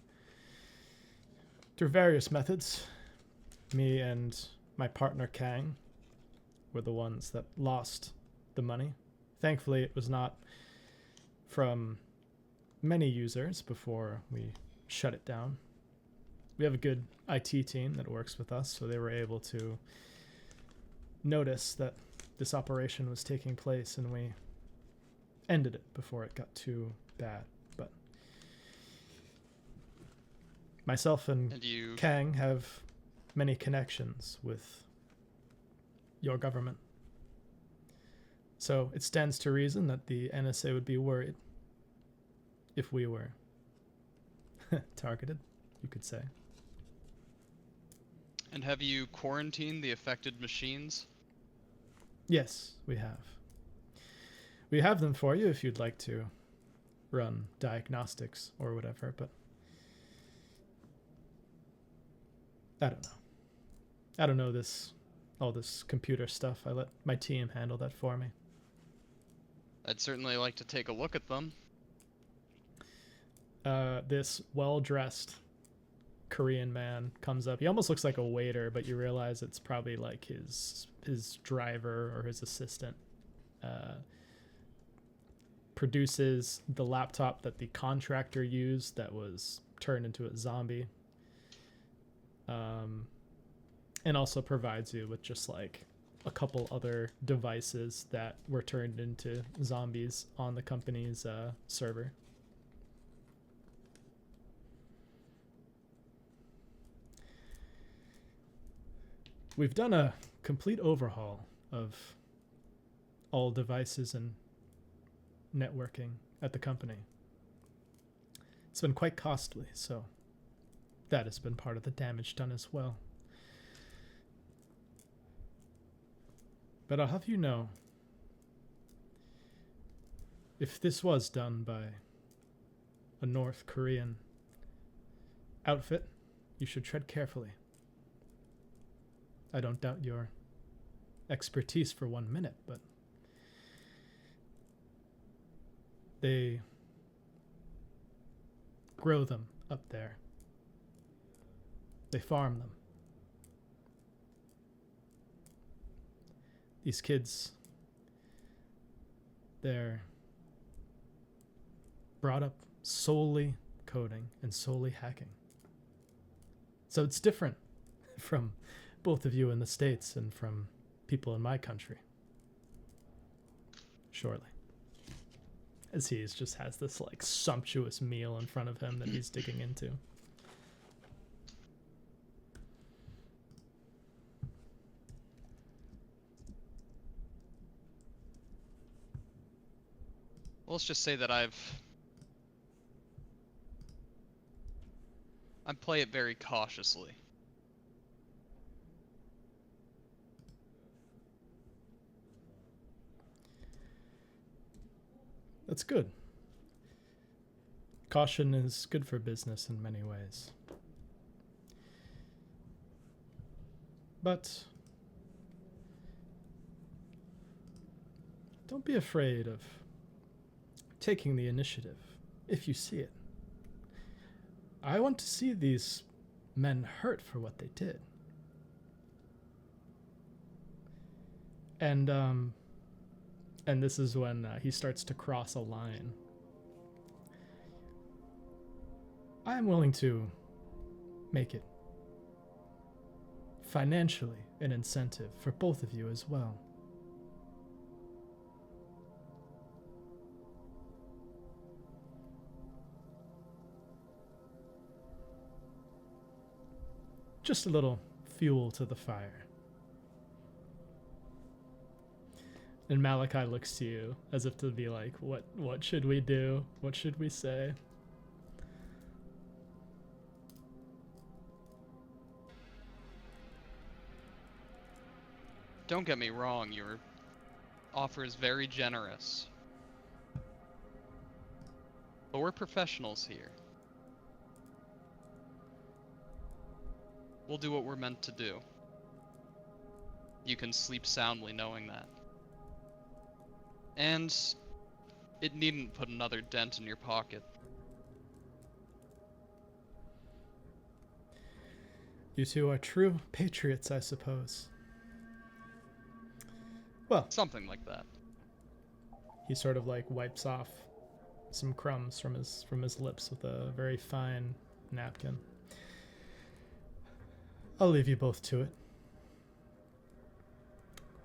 through various methods. Me and my partner Kang were the ones that lost the money. Thankfully, it was not from many users before we shut it down. We have a good IT team that works with us, so they were able to notice that this operation was taking place, and we ended it before it got too bad. But myself and Kang have many connections with your government. So it stands to reason that the NSA would be worried if we were targeted, you could say.
And have you quarantined the affected machines?
Yes, we have. We have them for you if you'd like to run diagnostics or whatever, but I don't know. I don't know all this computer stuff. I let my team handle that for me.
I'd certainly like to take a look at them.
This well-dressed Korean man comes up. He almost looks like a waiter, but you realize it's probably like his driver or his assistant. Produces the laptop that the contractor used that was turned into a zombie. And also provides you with just like a couple other devices that were turned into zombies on the company's server. We've done a complete overhaul of all devices and networking at the company. It's been quite costly, so that has been part of the damage done as well. But I'll have you know, if this was done by a North Korean outfit, you should tread carefully. I don't doubt your expertise for 1 minute, but they grow them up there. They farm them. These kids, they're brought up solely coding and solely hacking. So it's different from both of you in the States and from people in my country. Surely. As he just has this like sumptuous meal in front of him that he's digging into.
Well, let's just say that I've I play it very cautiously.
That's good. Caution is good for business in many ways. But don't be afraid of taking the initiative if you see it. I want to see these men hurt for what they did. And this is when he starts to cross a line. I am willing to make it financially an incentive for both of you as well. Just a little fuel to the fire. And Malachi looks to you as if to be like, what should we do? What should we say?
Don't get me wrong, your offer is very generous. But we're professionals here. We'll do what we're meant to do. You can sleep soundly knowing that. And it needn't put another dent in your pocket.
You two are true patriots, I suppose. Well,
Something like that.
he sort of like wipes off some crumbs from his lips with a very fine napkin. I'll leave you both to it.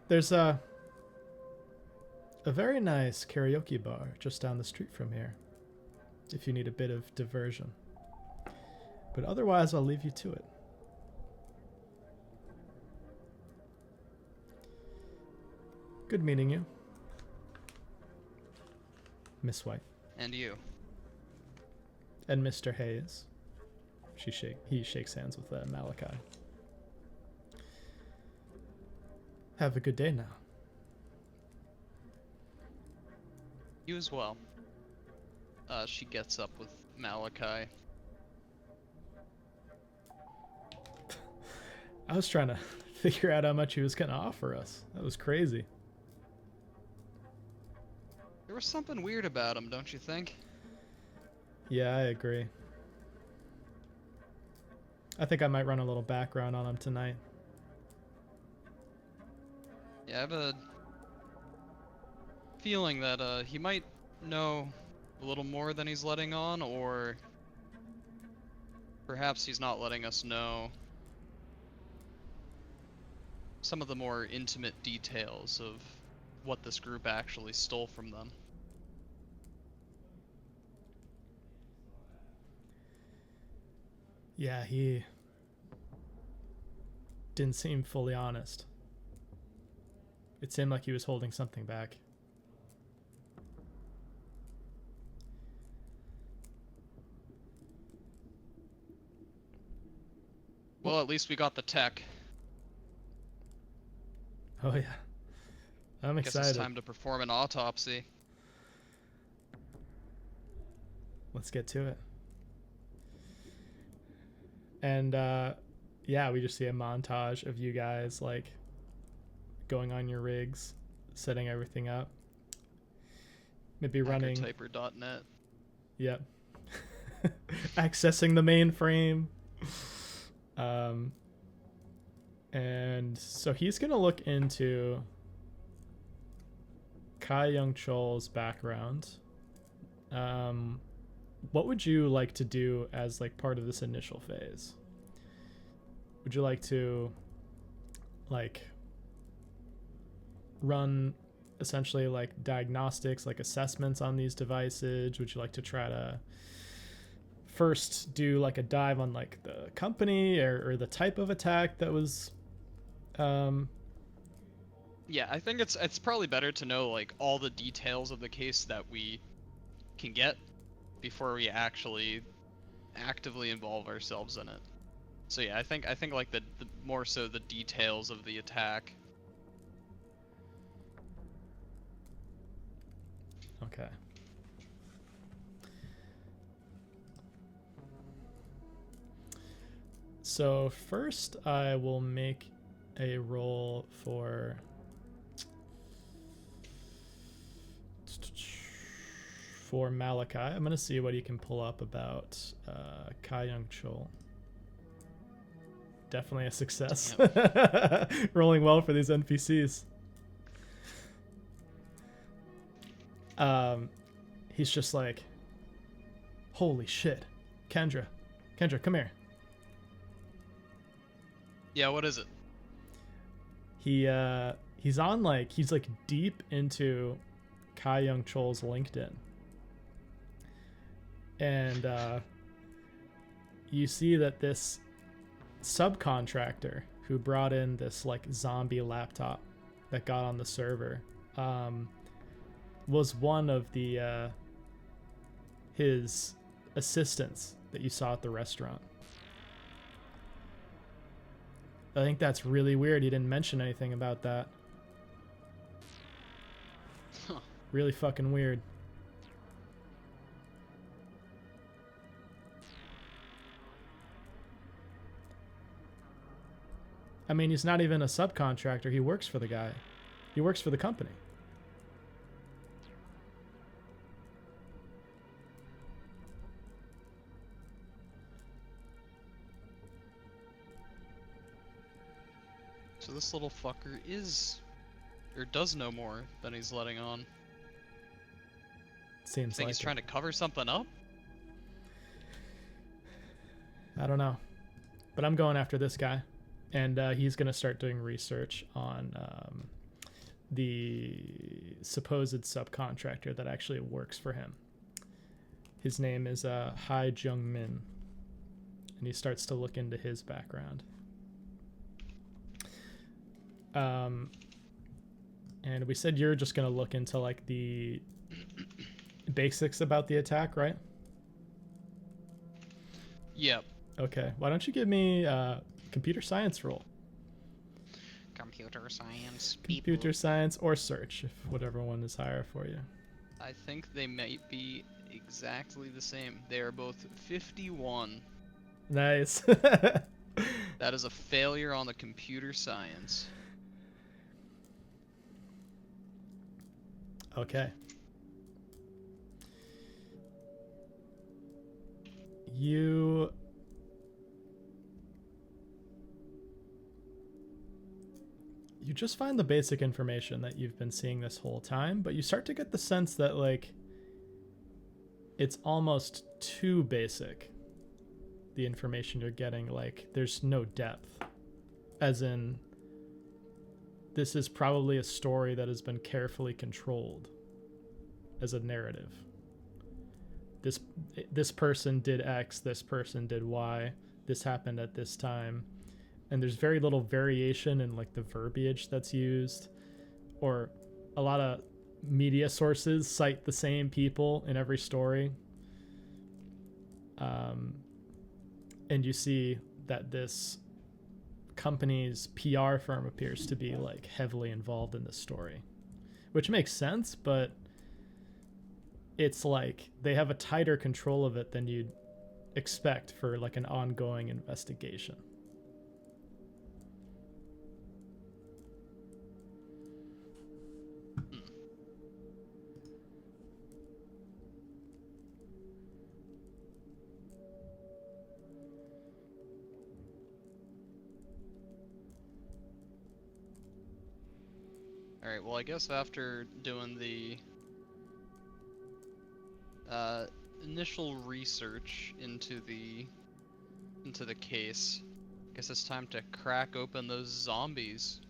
There's a very nice karaoke bar just down the street from here, if you need a bit of diversion. But otherwise, I'll leave you to it. Good meeting you, Miss White.
And you.
And Mr. Hayes. He shakes hands with Malachi. Have a good day now.
You as well. She gets up with Malachi.
I was trying to figure out how much he was going to offer us. That was crazy.
There was something weird about him, don't you think?
Yeah, I agree. I think I might run a little background on him tonight.
Yeah, I have a feeling that he might know a little more than he's letting on, or perhaps he's not letting us know some of the more intimate details of what this group actually stole from them.
Yeah, he didn't seem fully honest. It seemed like he was holding something back.
Well, at least we got the tech.
Oh yeah. I'm
Guess
excited.
it's time to perform an autopsy.
Let's get to it. And yeah, we just see a montage of you guys like going on your rigs, setting everything up. Maybe running.
Hackertyper.net.
Yep. Accessing the mainframe. And so he's gonna look into Kai Young Chol's background. What would you like to do as like part of this initial phase? Would you like to like run essentially like diagnostics, like assessments on these devices? Would you like to try to first do like a dive on like the company or the type of attack that was
Yeah, I think it's probably better to know like all the details of the case that we can get before we actually actively involve ourselves in it. So yeah, I think like the more so the details of the attack.
Okay. So first I will make a roll for Malachi. I'm going to see what he can pull up about Kai Young Chul. Definitely a success. Rolling well for these NPCs. He's just like, holy shit. Kendra, come here.
Yeah, what is it?
He's on like, he's like deep into Kai Young Chol's LinkedIn. And you see that this subcontractor who brought in this like zombie laptop that got on the server was one of the his assistants that you saw at the restaurant. I think that's really weird. He didn't mention anything about that.
Huh.
Really fucking weird. I mean, he's not even a subcontractor. He works for the guy. He works for the company.
So this little fucker is, or does know more than he's letting on.
Seems
Think
like
he's
it.
trying to cover something up?
I don't know. But I'm going after this guy. And he's going to start doing research on the supposed subcontractor that actually works for him. His name is Hai Jung Min. And he starts to look into his background. And we said you're just going to look into like the basics about the attack, right?
Yep.
Okay. Why don't you give me computer science roll?
Computer science.
Computer science or search, if whatever one is higher for you.
I think they might be exactly the same. They are both 51.
Nice.
That is a failure on the computer science.
Okay. You just find the basic information that you've been seeing this whole time, but you start to get the sense that like it's almost too basic. The information you're getting, like there's no depth. As in, this is probably a story that has been carefully controlled as a narrative. This person did X, this person did Y, this happened at this time. And there's very little variation in like the verbiage that's used, or a lot of media sources cite the same people in every story. And you see that this company's PR firm appears to be like heavily involved in this story, which makes sense, but it's like they have a tighter control of it than you'd expect for like an ongoing investigation.
Alright, well I guess after doing the initial research into the case, I guess it's time to crack open those zombies.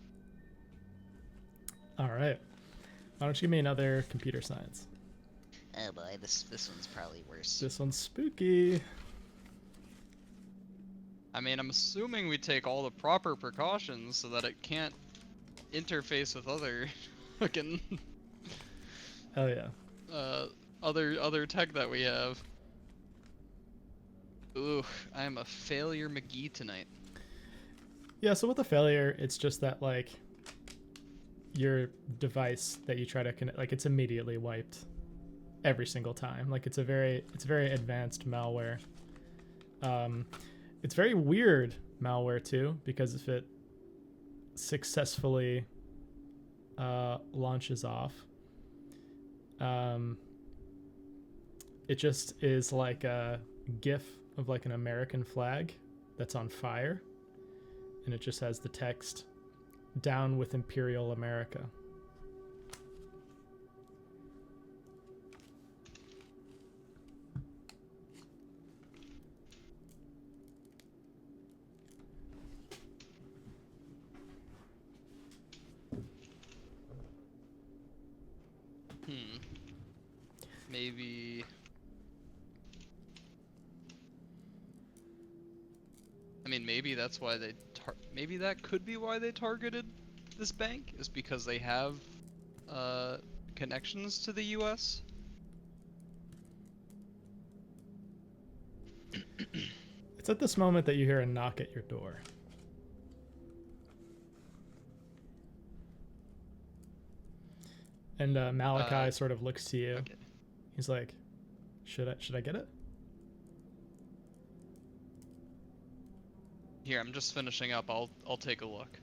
All right. Why don't you give me another computer science?
Oh boy, this one's probably worse.
This one's spooky.
I mean, I'm assuming we take all the proper precautions so that it can't interface with other fucking
Oh yeah.
other tech that we have. Ooh, I am a failure McGee tonight.
Yeah, so with the failure, it's just that like your device that you try to connect, like it's immediately wiped every single time. Like it's very advanced malware. It's very weird malware too, because if it successfully launches off, it just is like a GIF of like an American flag that's on fire, and it just has the text "Down with Imperial America."
Maybe. I mean, maybe that's why they. Maybe that could be why they targeted this bank, is because they have connections to the U.S.
It's at this moment that you hear a knock at your door. And Malachi sort of looks to you.
Okay.
He's like, should I get it?
Here, I'm just finishing up. I'll take a look.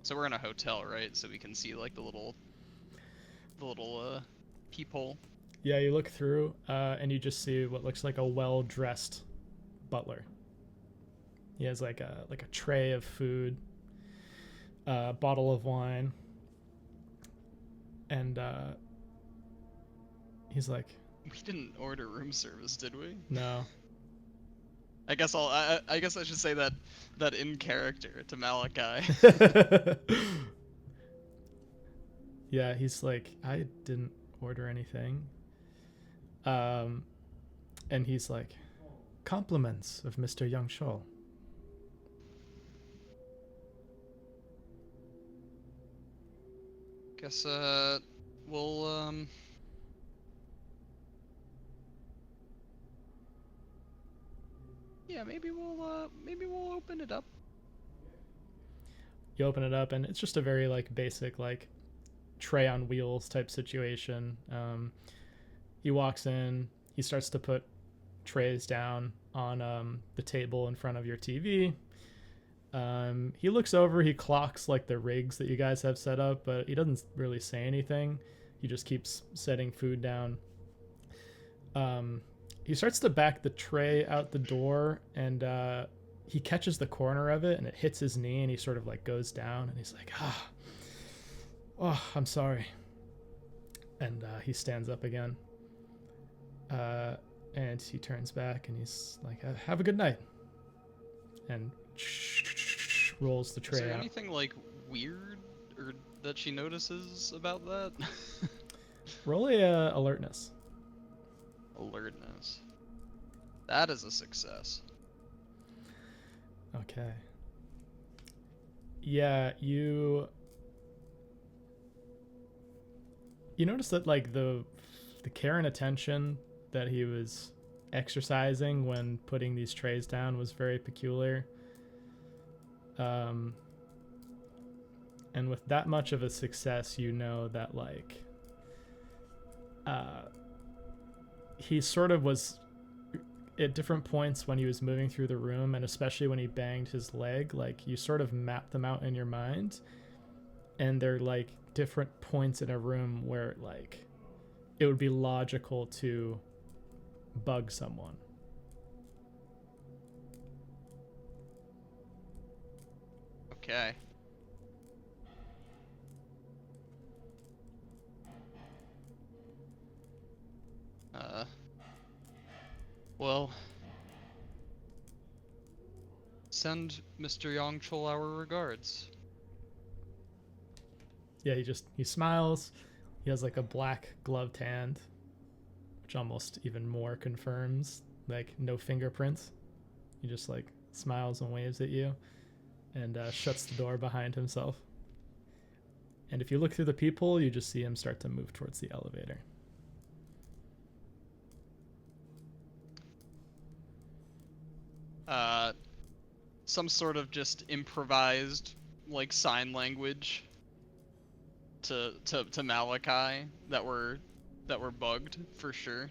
So we're in a hotel, right? So we can see like the little peephole.
Yeah, you look through and you just see what looks like a well-dressed butler. He has like a tray of food, a bottle of wine, and he's like,
We didn't order room service, did we?
no.
I guess I guess I should say that in character to Malachi.
Yeah, he's like, I didn't order anything. And he's like, compliments of Mr. Young Shol.
Guess we'll yeah, maybe we'll open it up.
You open it up and it's just a very like basic like tray on wheels type situation. He walks in, he starts to put trays down on the table in front of your TV. He looks over, he clocks like the rigs that you guys have set up, but he doesn't really say anything. He just keeps setting food down. He starts to back the tray out the door, and he catches the corner of it and it hits his knee, and he sort of like goes down and he's like, oh, I'm sorry. And he stands up again. And he turns back and he's like, have a good night. And rolls the tray
Is there
out.
anything like weird or that she notices about that?
Roll a alertness.
Alertness. That is a success.
Okay. Yeah, you notice that like the care and attention that he was exercising when putting these trays down was very peculiar. And with that much of a success, you know that like he sort of was at different points when he was moving through the room, and especially when he banged his leg, like you sort of map them out in your mind, and they're like different points in a room where like it would be logical to bug someone.
Okay. Well, send Mr. Yongchul our regards.
Yeah, he smiles. He has like a black gloved hand, which almost even more confirms like no fingerprints. He just like smiles and waves at you and shuts the door behind himself. And if you look through the peephole, you just see him start to move towards the elevator.
some sort of just improvised like sign language to Malachi that were bugged for sure.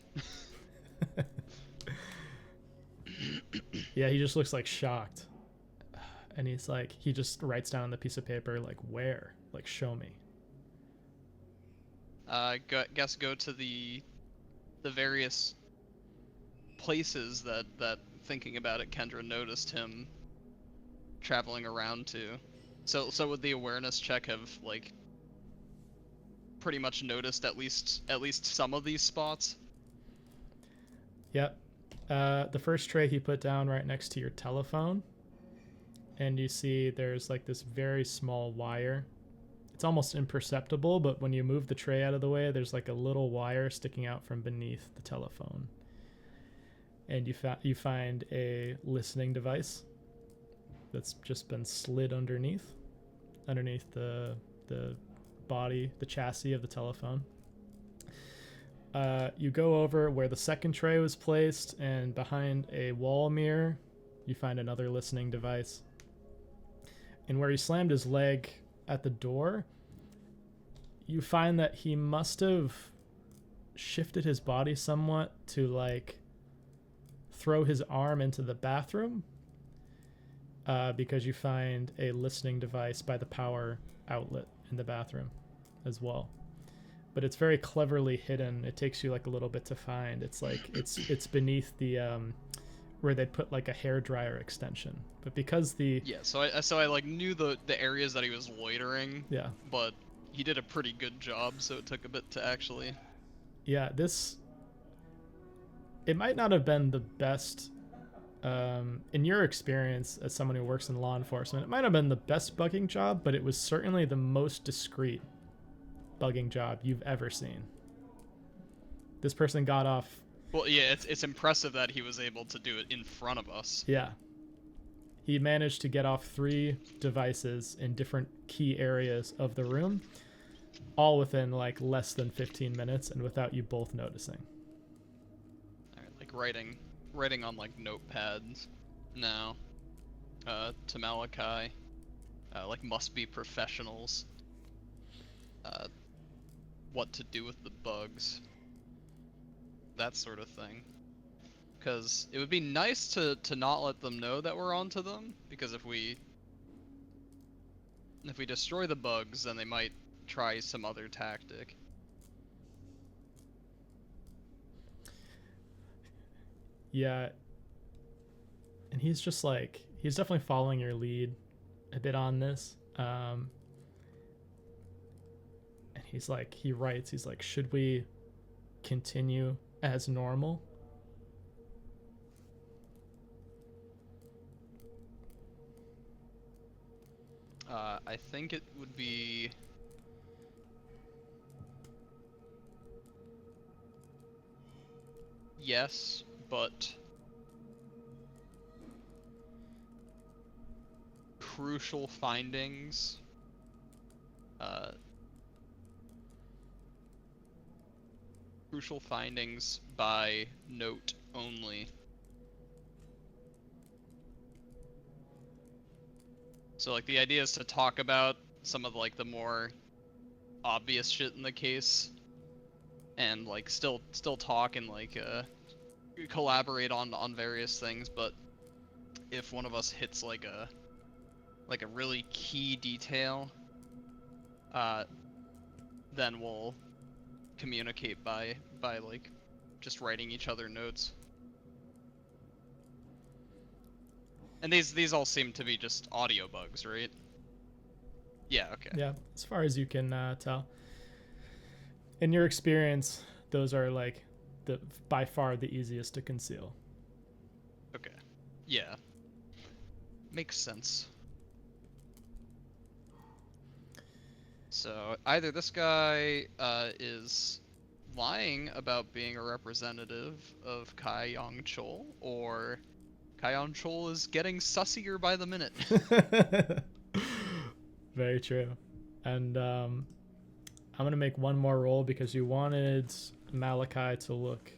Yeah, he just looks like shocked. And he's like, he just writes down on the piece of paper, like, where? Like, show me.
Guess go to the various places that thinking about it, Kendra noticed him traveling around to. So would the awareness check have like pretty much noticed at least some of these spots?
Yep. The first tray he put down right next to your telephone, and you see there's like this very small wire. It's almost imperceptible, but when you move the tray out of the way, there's like a little wire sticking out from beneath the telephone. And you find a listening device that's just been slid underneath the body, the chassis of the telephone. You go over where the second tray was placed, and behind a wall mirror, you find another listening device. And where he slammed his leg at the door, you find that he must have shifted his body somewhat to like throw his arm into the bathroom, because you find a listening device by the power outlet in the bathroom as well. But it's very cleverly hidden. It takes you like a little bit to find. It's like it's beneath the where they put like a hairdryer extension. But because the
So I like knew the areas that he was loitering.
Yeah.
But he did a pretty good job, so it took a bit to actually.
Yeah, it might not have been the best, in your experience as someone who works in law enforcement, it might have been the best bugging job, but it was certainly the most discreet bugging job you've ever seen. This person got off.
Well, yeah, it's impressive that he was able to do it in front of us.
Yeah. He managed to get off 3 devices in different key areas of the room, all within like less than 15 minutes and without you both noticing.
All right, like writing on like notepads now, to Malachi, like must be professionals. What to do with the bugs, that sort of thing. Because it would be nice to not let them know that we're onto them, because if we destroy the bugs, then they might try some other tactic.
Yeah. And he's just like, he's definitely following your lead a bit on this. And he's like, he's like, should we continue as normal?
I think it would be yes, but crucial findings. Crucial findings by note only. So like the idea is to talk about some of like the more obvious shit in the case, and like still talk and like collaborate on various things, but if one of us hits like a really key detail, then we'll communicate by like just writing each other notes. And these all seem to be just audio bugs, right? Yeah, okay.
Yeah, as far as you can tell. In your experience, those are like by far the easiest to conceal.
Okay. Yeah. Makes sense. So either this guy is lying about being a representative of Kai Yong Chol, or Kai Yong Chol is getting sussier by the minute.
Very true. And I'm gonna make one more roll because you wanted Malachi to look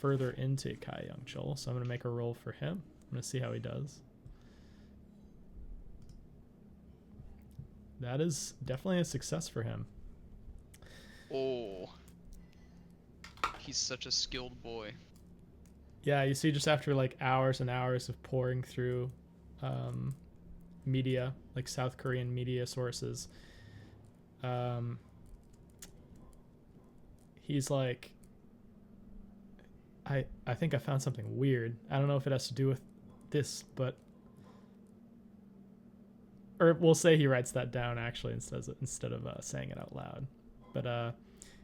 further into Kai Yong Chol, so I'm gonna make a roll for him. gonna see how he does. That is definitely a success for him.
Oh. He's such a skilled boy.
Yeah, you see, just after like hours and hours of pouring through media, like South Korean media sources, he's like, I think I found something weird. I don't know if it has to do with this, but, or we'll say he writes that down actually instead of saying it out loud. But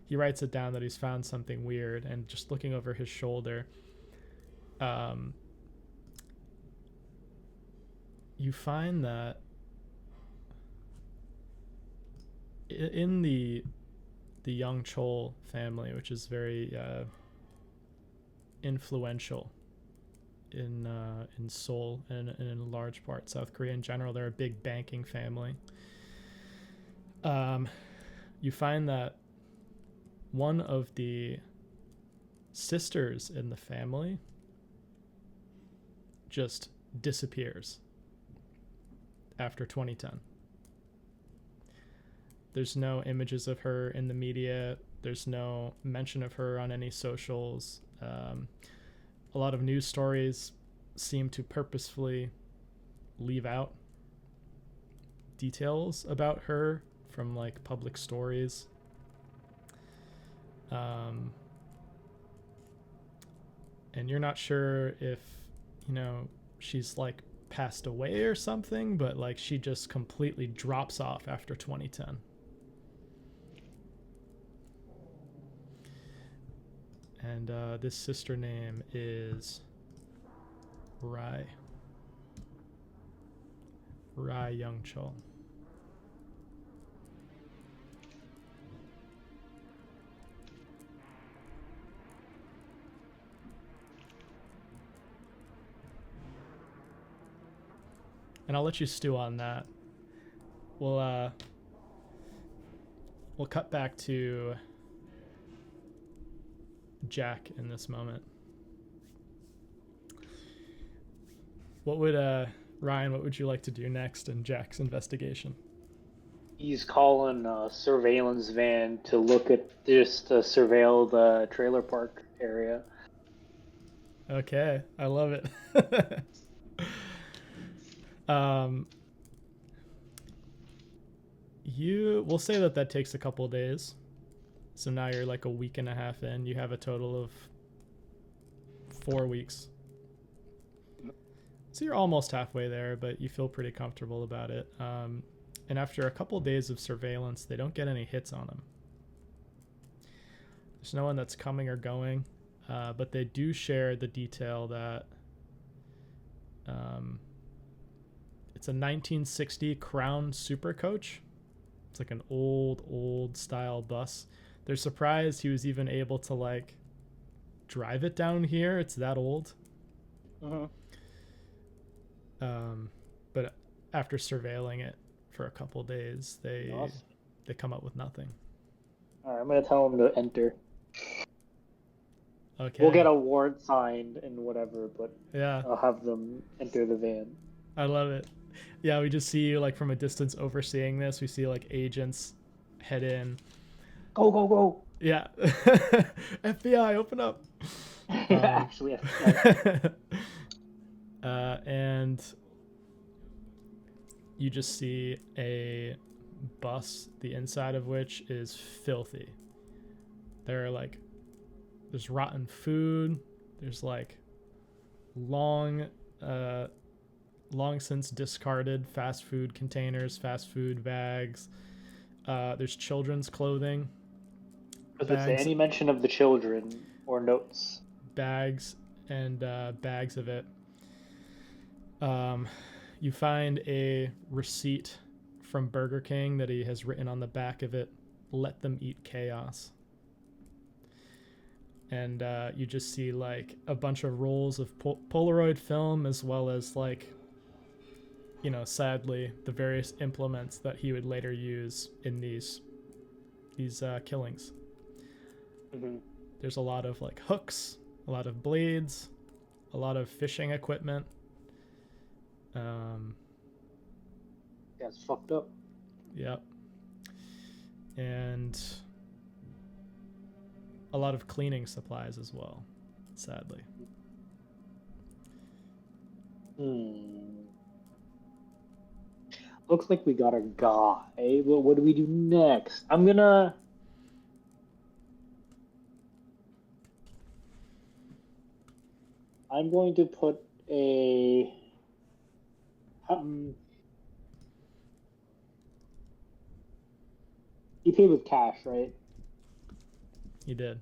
he writes it down that he's found something weird, and just looking over his shoulder, you find that in the young Chol family, which is very influential in Seoul and in large part South Korea in general, they're a big banking family. You find that one of the sisters in the family just disappears after 2010. There's no images of her in the media. There's no mention of her on any socials. A lot of news stories seem to purposefully leave out details about her from like public stories. And you're not sure if, you know, she's like passed away or something, but like she just completely drops off after 2010. And this sister name is Rai Youngchul. And I'll let you stew on that. We'll cut back to Jack in this moment. What would Ryan, what would you like to do next in Jack's investigation?
He's calling a surveillance van to look at just to surveil the trailer park area.
Okay, I love it. We'll say that takes a couple of days. So now you're like a week and a half in. You have a total of 4 weeks. So you're almost halfway there, but you feel pretty comfortable about it. And after a couple of days of surveillance, they don't get any hits on him. There's no one that's coming or going, but they do share the detail that it's a 1960 Crown Super Coach. It's like an old style bus. They're surprised he was even able to like drive it down here. It's that old.
Uh-huh.
But after surveilling it for a couple days, they come up with nothing.
All right, I'm gonna tell him to enter.
Okay.
We'll get a warrant signed and whatever, but
yeah,
I'll have them enter the van.
I love it. Yeah, we just see you like from a distance overseeing this. We see like agents head in.
Go.
Yeah. FBI, open up.
Actually, FBI.
And you just see a bus, the inside of which is filthy. There's rotten food. There's like long since discarded fast food containers, fast food bags. There's children's clothing.
Does it say any mention of the children or notes?
Bags and bags of it. You find a receipt from Burger King that he has written on the back of it, "Let them eat chaos." And you just see like a bunch of rolls of Polaroid film, as well as like, you know, sadly, the various implements that he would later use in these killings.
Mm-hmm.
There's a lot of like hooks, a lot of blades, a lot of fishing equipment,
That's fucked up.
Yep. And a lot of cleaning supplies as well, sadly.
Looks like we got a guy, but what do we do next? I'm going to put a you paid with cash, right?
You did.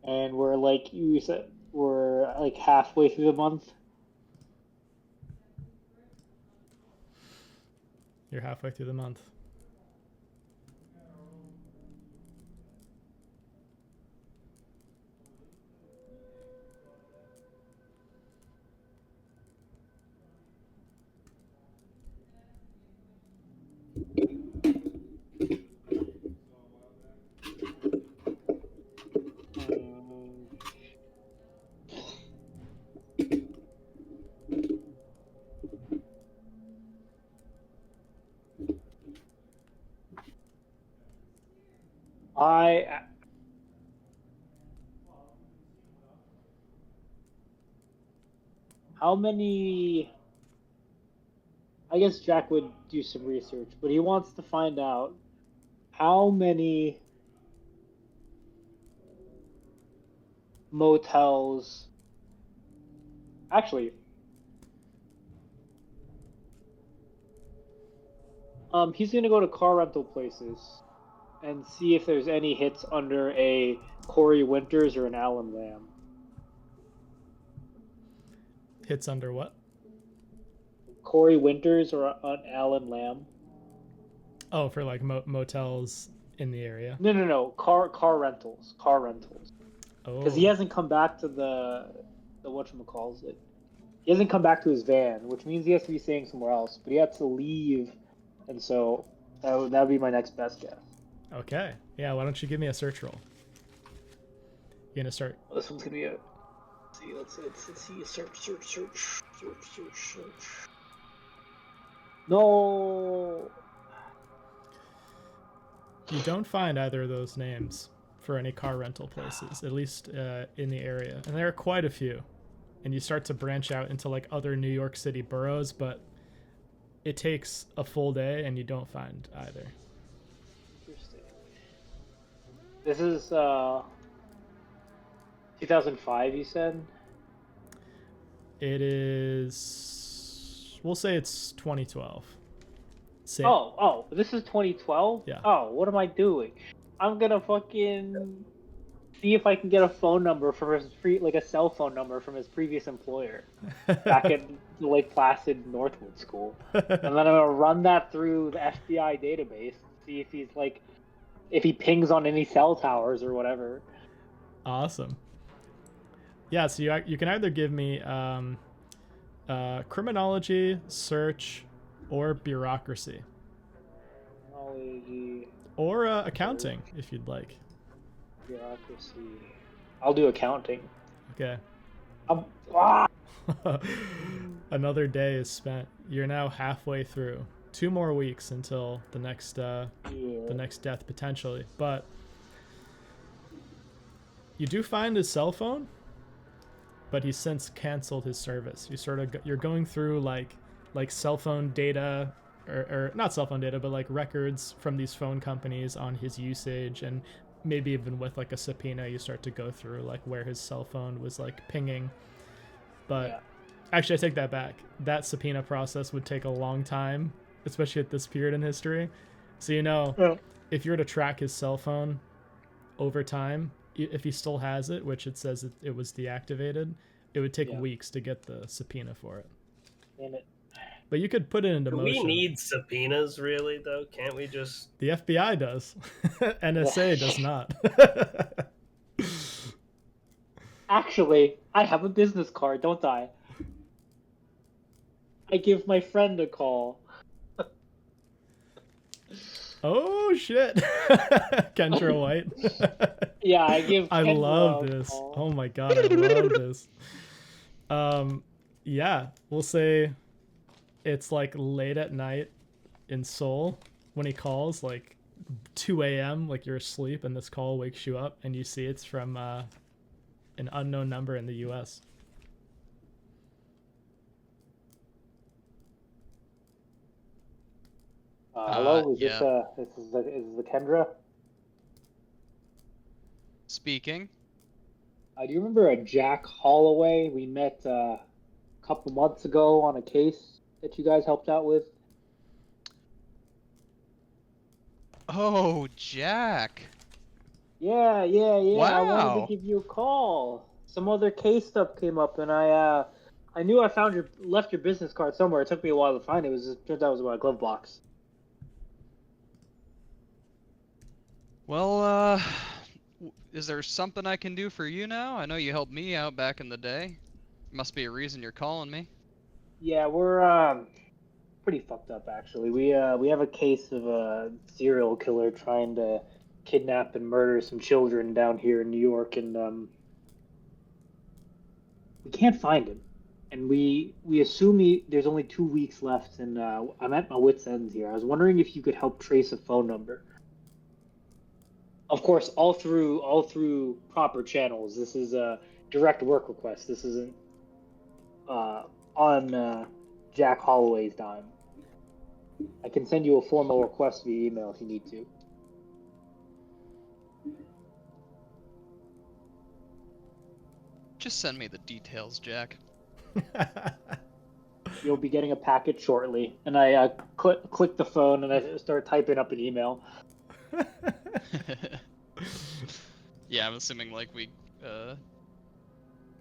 And we're like you said, we're like halfway through the month.
You're halfway through the month.
How many? I guess Jack would do some research, but he wants to find out how many motels. Actually, he's gonna go to car rental places and see if there's any hits under a Corey Winters or an Alan Lamb.
Hits under what?
Corey Winters or an Alan Lamb.
Oh, for like motels in the area.
No. Car rentals. Car rentals.
Oh.
Because he hasn't come back to the whatchamacallit. He hasn't come back to his van, which means he has to be staying somewhere else. But he had to leave, and so that would be my next best guess.
Okay. Yeah. Why don't you give me a search roll? You're gonna start.
This one's gonna be a. Let's see. Search. No.
You don't find either of those names for any car rental places, at least in the area, and there are quite a few. And you start to branch out into like other New York City boroughs, but it takes a full day, and you don't find either.
Interesting. This is 2005, you said?
It is. We'll say it's 2012. Same.
Oh, this is 2012?
Yeah.
Oh, what am I doing? I'm gonna fucking see if I can get a phone number from his a cell phone number from his previous employer back at the Lake Placid Northwood School. And then I'm gonna run that through the FBI database, see if he's if he pings on any cell towers or whatever.
Awesome. Yeah, so you can either give me criminology, search, or bureaucracy.
Criminology.
Or accounting, if you'd like.
Bureaucracy. I'll do accounting.
Okay.
Ah!
Another day is spent. You're now halfway through. 2 more weeks until the next the next death potentially. But you do find his cell phone, but he's since canceled his service. You're going through like cell phone data, or not cell phone data, but like records from these phone companies on his usage, and maybe even with like a subpoena, you start to go through like where his cell phone was like pinging. But actually, I take that back. That subpoena process would take a long time, especially at this period in history. So if you were to track his cell phone over time, if he still has it, which it says it was deactivated, it would take weeks to get the subpoena for it.
Damn it.
But you could put it into motion.
Do we need subpoenas, really, though? Can't we just...
The FBI does. NSA does not.
Actually, I have a business card, don't I? I give my friend a call.
Oh shit. Kendra White.
Yeah, I give
I
Kendra
love
a
this.
call.
Oh my god, I love this. Yeah, we'll say it's like late at night in Seoul when he calls, like 2 a.m., like you're asleep, and this call wakes you up, and you see it's from an unknown number in the US.
Hello, is
Yeah.
this is the Kendra?
Speaking.
Do you remember a Jack Holloway we met a couple months ago on a case that you guys helped out with?
Oh, Jack.
Yeah. I wanted to
Wow.
give you a call. Some other case stuff came up, and I knew I left your business card somewhere. It took me a while to find it. Turns out it was in my glove box.
Well, is there something I can do for you now? I know you helped me out back in the day. Must be a reason you're calling me.
Yeah, we're pretty fucked up actually. We have a case of a serial killer trying to kidnap and murder some children down here in New York, and we can't find him. And we assume there's only 2 weeks left, and I'm at my wits' ends here. I was wondering if you could help trace a phone number. Of course, all through proper channels. This is a direct work request. This isn't on Jack Holloway's dime. I can send you a formal request via email if you need to.
Just send me the details, Jack.
You'll be getting a packet shortly. And I click the phone and I start typing up an email.
Yeah, I'm assuming like we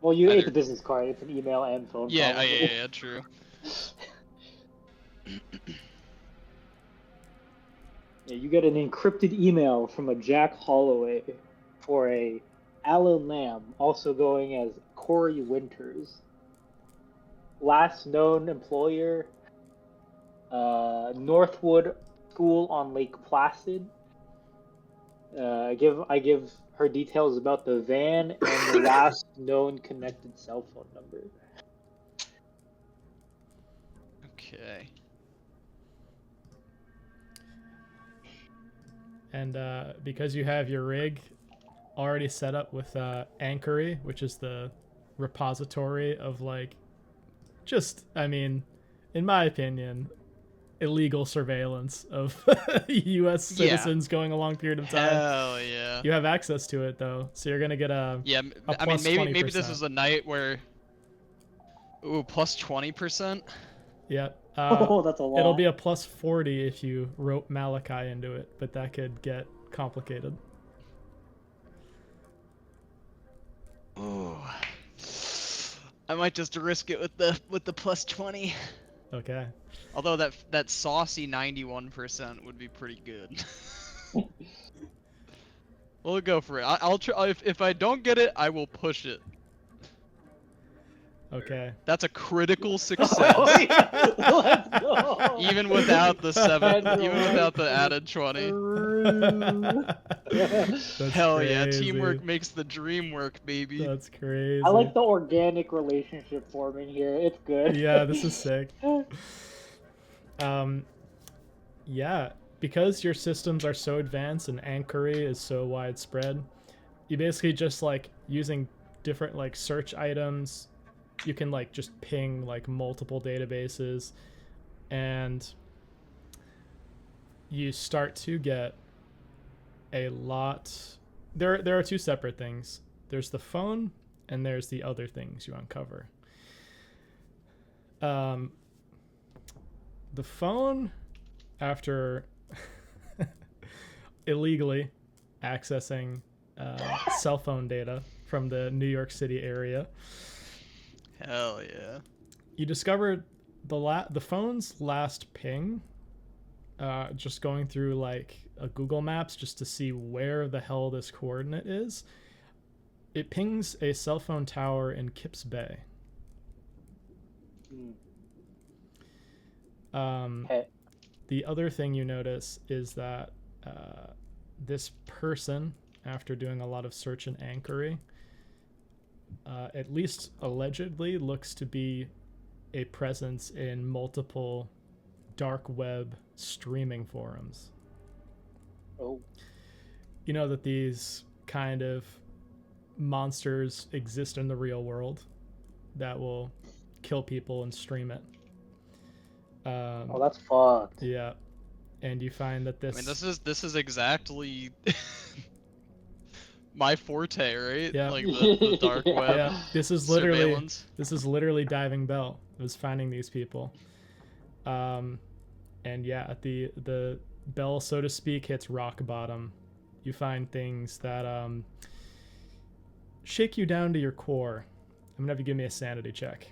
Well, you ate
either-
the business card. It's an email and phone.
yeah,
probably.
yeah, true.
Yeah, you get an encrypted email from a Jack Holloway for a Alan Lamb, also going as Corey Winters. Last known employer, Northwood School on Lake Placid. I give her details about the van and the last known connected cell phone number.
Okay.
And because you have your rig already set up with Anchory, which is the repository of like, just, I mean, in my opinion, illegal surveillance of U.S. citizens going a long period of time.
Hell yeah.
You have access to it though, so you're gonna get a
Yeah,
a
I mean
plus
maybe
20%.
this is a night where. Ooh, plus 20%.
Yeah.
Oh, that's a lot.
It'll be a plus 40 if you rope Malachi into it, but that could get complicated.
Ooh. I might just risk it with the plus 20.
Okay.
Although that saucy 91% would be pretty good. We'll go for it. I'll try. If I don't get it, I will push it.
Okay.
That's a critical success.
Let's go.
Even without the 7,
That's
even without the added 20.
That's
Hell
crazy.
yeah, teamwork makes the dream work, baby.
That's crazy.
I like the organic relationship forming here. It's good.
Yeah, this is sick. Yeah, because your systems are so advanced and Anchory is so widespread, you basically just like using different like search items, you can like just ping like multiple databases, and you start to get a lot. There are two separate things. There's the phone and there's the other things you uncover. The phone, after illegally accessing cell phone data from the New York City area,
Hell yeah.
you discovered the phone's last ping, just going through like a Google Maps just to see where the hell this coordinate is. It pings a cell phone tower in Kips Bay.
Hey.
The other thing you notice is that this person, after doing a lot of search and inquiry, at least allegedly, looks to be a presence in multiple dark web streaming forums.
Oh.
You know that these kind of monsters exist in the real world that will kill people and stream it.
Oh, that's fucked.
Yeah, and you find that this.
I mean, this is exactly my forte, right?
Yeah.
Like the dark
Yeah.
web
Yeah, this is literally Diving Bell. Was finding these people. And yeah, the bell, so to speak, hits rock bottom. You find things that shake you down to your core. I'm gonna have you give me a sanity check,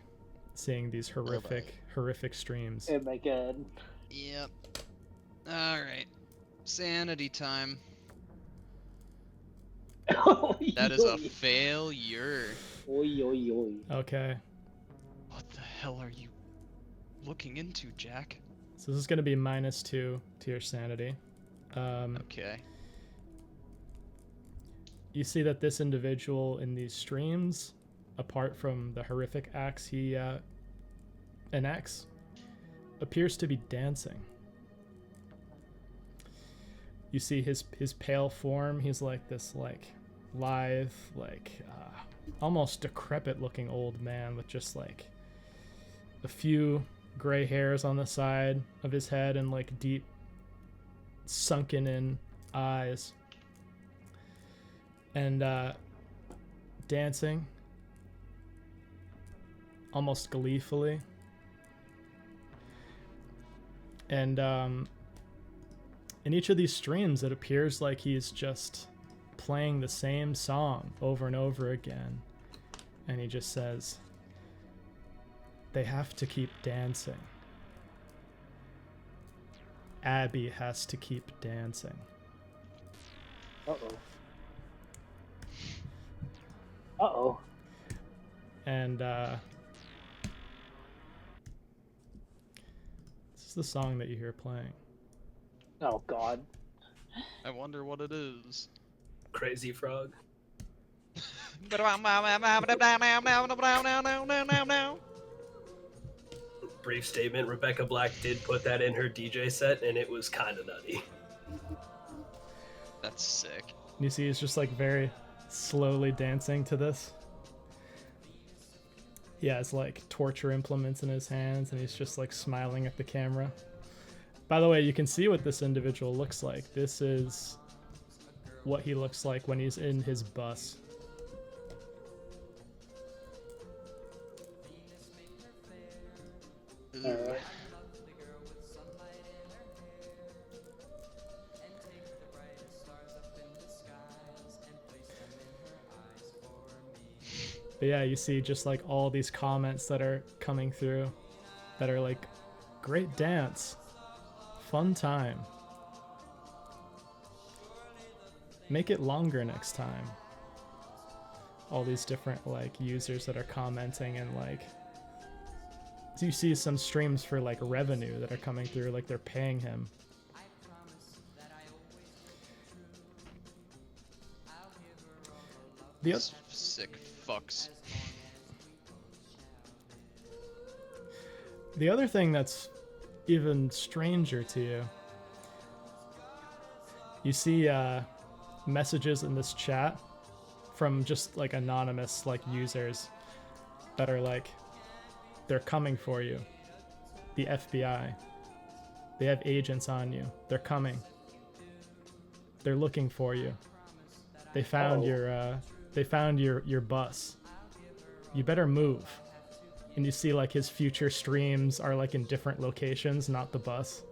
seeing these horrific streams.
Oh my god.
Yep. Alright. Sanity time. That is a failure.
Oi, oi, oi.
Okay,
What the hell are you looking into, Jack?
so this is gonna be -2 to your sanity.
Okay.
You see that this individual in these streams, apart from the horrific acts he enacts, appears to be dancing. You see his pale form. He's like this lithe, almost decrepit looking old man with just like a few gray hairs on the side of his head and like deep sunken in eyes. And dancing almost gleefully. And in each of these streams, it appears like he's just playing the same song over and over again. And he just says, they have to keep dancing. Abby has to keep dancing.
Uh-oh. Uh-oh.
And this is the song that you hear playing.
Oh god.
I wonder what it is.
Crazy Frog. Brief statement, Rebecca Black did put that in her DJ set, and it was kind of nutty.
That's sick.
You see he's just like very slowly dancing to this. He has like torture implements in his hands and he's just like smiling at the camera. By the way, you can see what this individual looks like. This is what he looks like when he's in his bus.
Alright.
But yeah, you see just like all these comments that are coming through that are like, great dance, fun time, make it longer next time. All these different like users that are commenting, and like you see some streams for like revenue that are coming through, like they're paying him.
These sick fucks.
The other thing that's even stranger to you, you see messages in this chat from just like anonymous like users that are like, they're coming for you. The FBI. They have agents on you. They're coming. They're looking for you. They found your bus. You better move. And you see like his future streams are like in different locations, not the bus.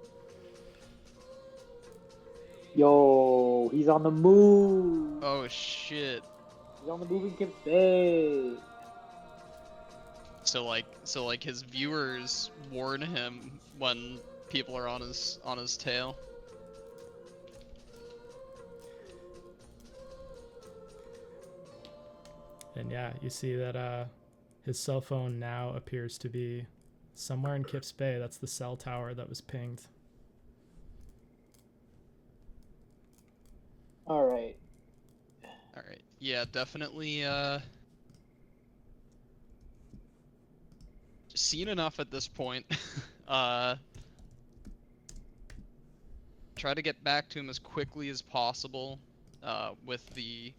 Yo, he's on the move.
Oh shit.
He's on the move in cafe.
So like his viewers warn him when people are on his tail.
And yeah, you see that his cell phone now appears to be Somewhere in Kips Bay. That's the cell tower that was pinged.
All right.
All right. Yeah, definitely. Seen enough at this point. Try to get back to him as quickly as possible. With the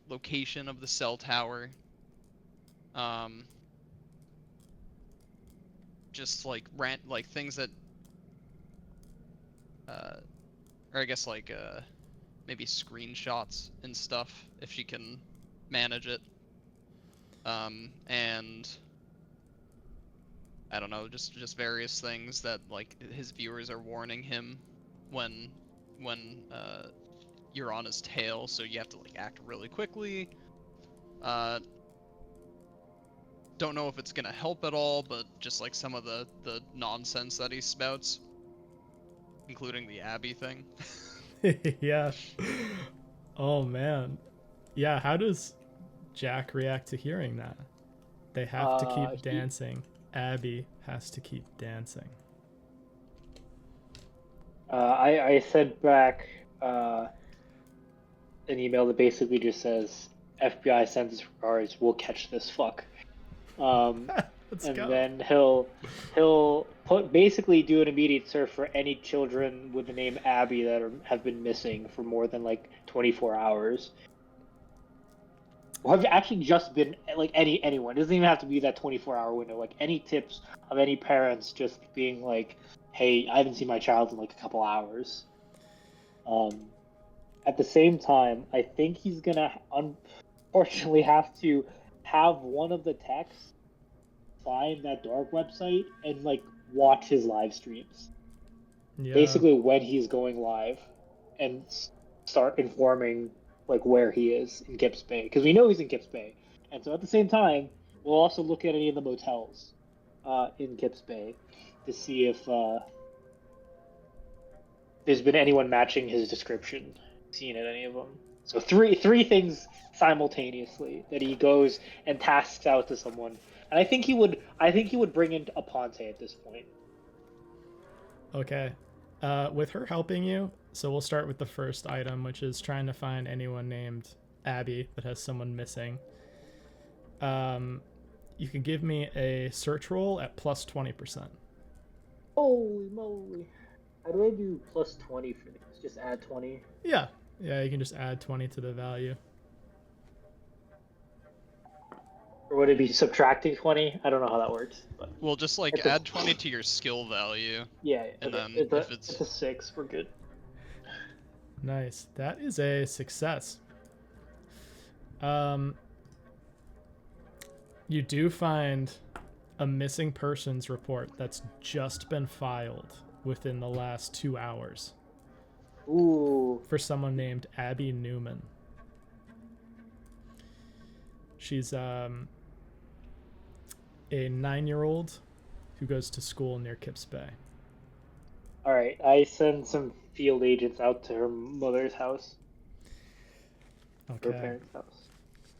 location of the cell tower. Just like things that. Or I guess like maybe screenshots and stuff if she can manage it. And I don't know, just various things that like his viewers are warning him when you're on his tail, so you have to like act really quickly. Don't know if it's gonna help at all, but just like some of the nonsense that he spouts, including the Abby thing.
Yeah. Oh man. Yeah, how does Jack react to hearing that? They have to keep dancing. Abby has to keep dancing.
I sent back an email that basically just says, FBI sends its regards, we'll catch this fuck.
Let's
and
go.
then he'll basically do an immediate search for any children with the name Abby that have been missing for more than like 24 hours. Or have actually just been like anyone. It doesn't even have to be that 24-hour window. Like any tips of any parents just being like, "Hey, I haven't seen my child in like a couple hours." At the same time, I think he's gonna unfortunately have to have one of the techs find that dark website and like watch his live streams.
Yeah.
Basically, when he's going live, and start informing like where he is in Kips Bay, because we know he's in Kips Bay, and so at the same time, we'll also look at any of the motels in Kips Bay to see if there's been anyone matching his description seen at any of them. So three things simultaneously that he goes and tasks out to someone, and I think he would bring in Aponte at this point.
Okay. With her helping you, so we'll start with the first item, which is trying to find anyone named Abby that has someone missing. You can give me a search roll at plus 20%.
Holy moly. How do I do plus 20 for these? Just add 20?
Yeah. Yeah, you can just add 20 to the value.
Or would it be subtracting 20? I don't know how that works. But
Well, just like
It's a-
add 20 to your skill value.
yeah,
And
okay.
then if
it's a 6, we're good.
Nice. That is a success. You do find a missing persons report that's just been filed within the last 2 hours
Ooh.
for someone named Abby Newman. She's a 9-year-old who goes to school near Kips Bay.
Alright, I send some field agents out to her mother's house. Her
Okay.
parents' house.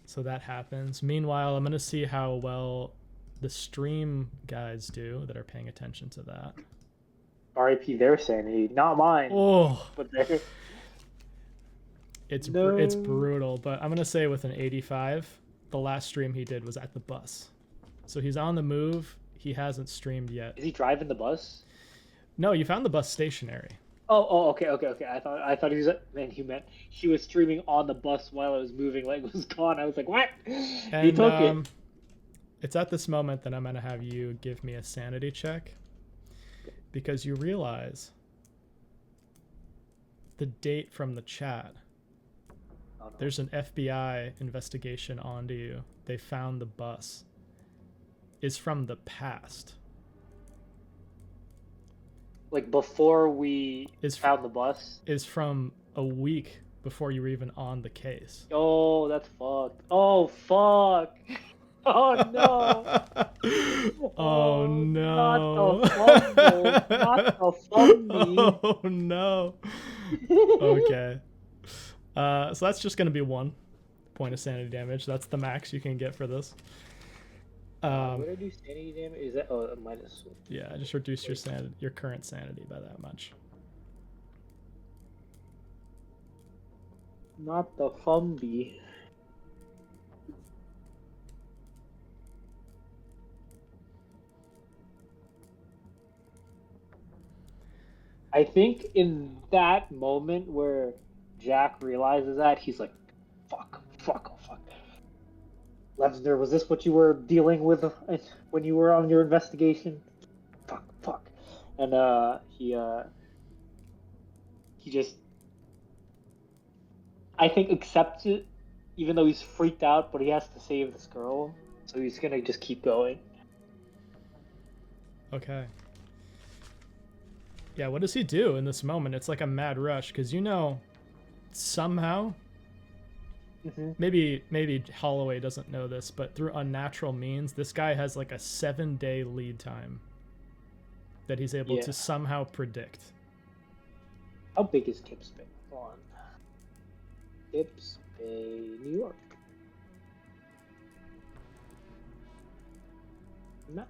So that happens. Meanwhile, I'm going to see how well the stream guys do that are paying attention to that.
RIP their sanity, not mine.
Oh,
But they're...
it's
No.
it's brutal, but I'm going to say with an 85, the last stream he did was at the bus. So he's on the move. He hasn't streamed yet.
Is he driving the bus?
No, you found the bus stationary.
Okay. I thought he was. Man, he was streaming on the bus while I was moving. Like it was gone. I was like, what?
And
He took it.
it's at this moment that I'm going to have you give me a sanity check, because you realize the date from the chat.
Oh, no.
There's an FBI investigation onto you. They found the bus. Is from the past.
Like before we
Is
found the bus.
Is from a week before you were even on the case.
Oh, that's fucked. Oh fuck. Oh no.
Oh no.
Not the fumble. Not the fumble.
Oh no. Okay. So that's just gonna be 1 point of sanity damage. That's the max you can get for this.
What did I do? Sanity damage? Is that minus?
Yeah, I just reduced your sanity, your current sanity by that much.
Not the Fumby. I think in that moment where Jack realizes that, he's like, fuck, oh fuck. Lesnar, was this what you were dealing with when you were on your investigation? Fuck. And he just, I think, accepts it, even though he's freaked out, but he has to save this girl, so he's gonna just keep going.
Okay. Yeah, what does he do in this moment? It's like a mad rush, because somehow, maybe Holloway doesn't know this, but through unnatural means, this guy has like a 7-day lead time that he's able to somehow predict.
How big is Kips Bay? Go on. Kips Bay, New York. No.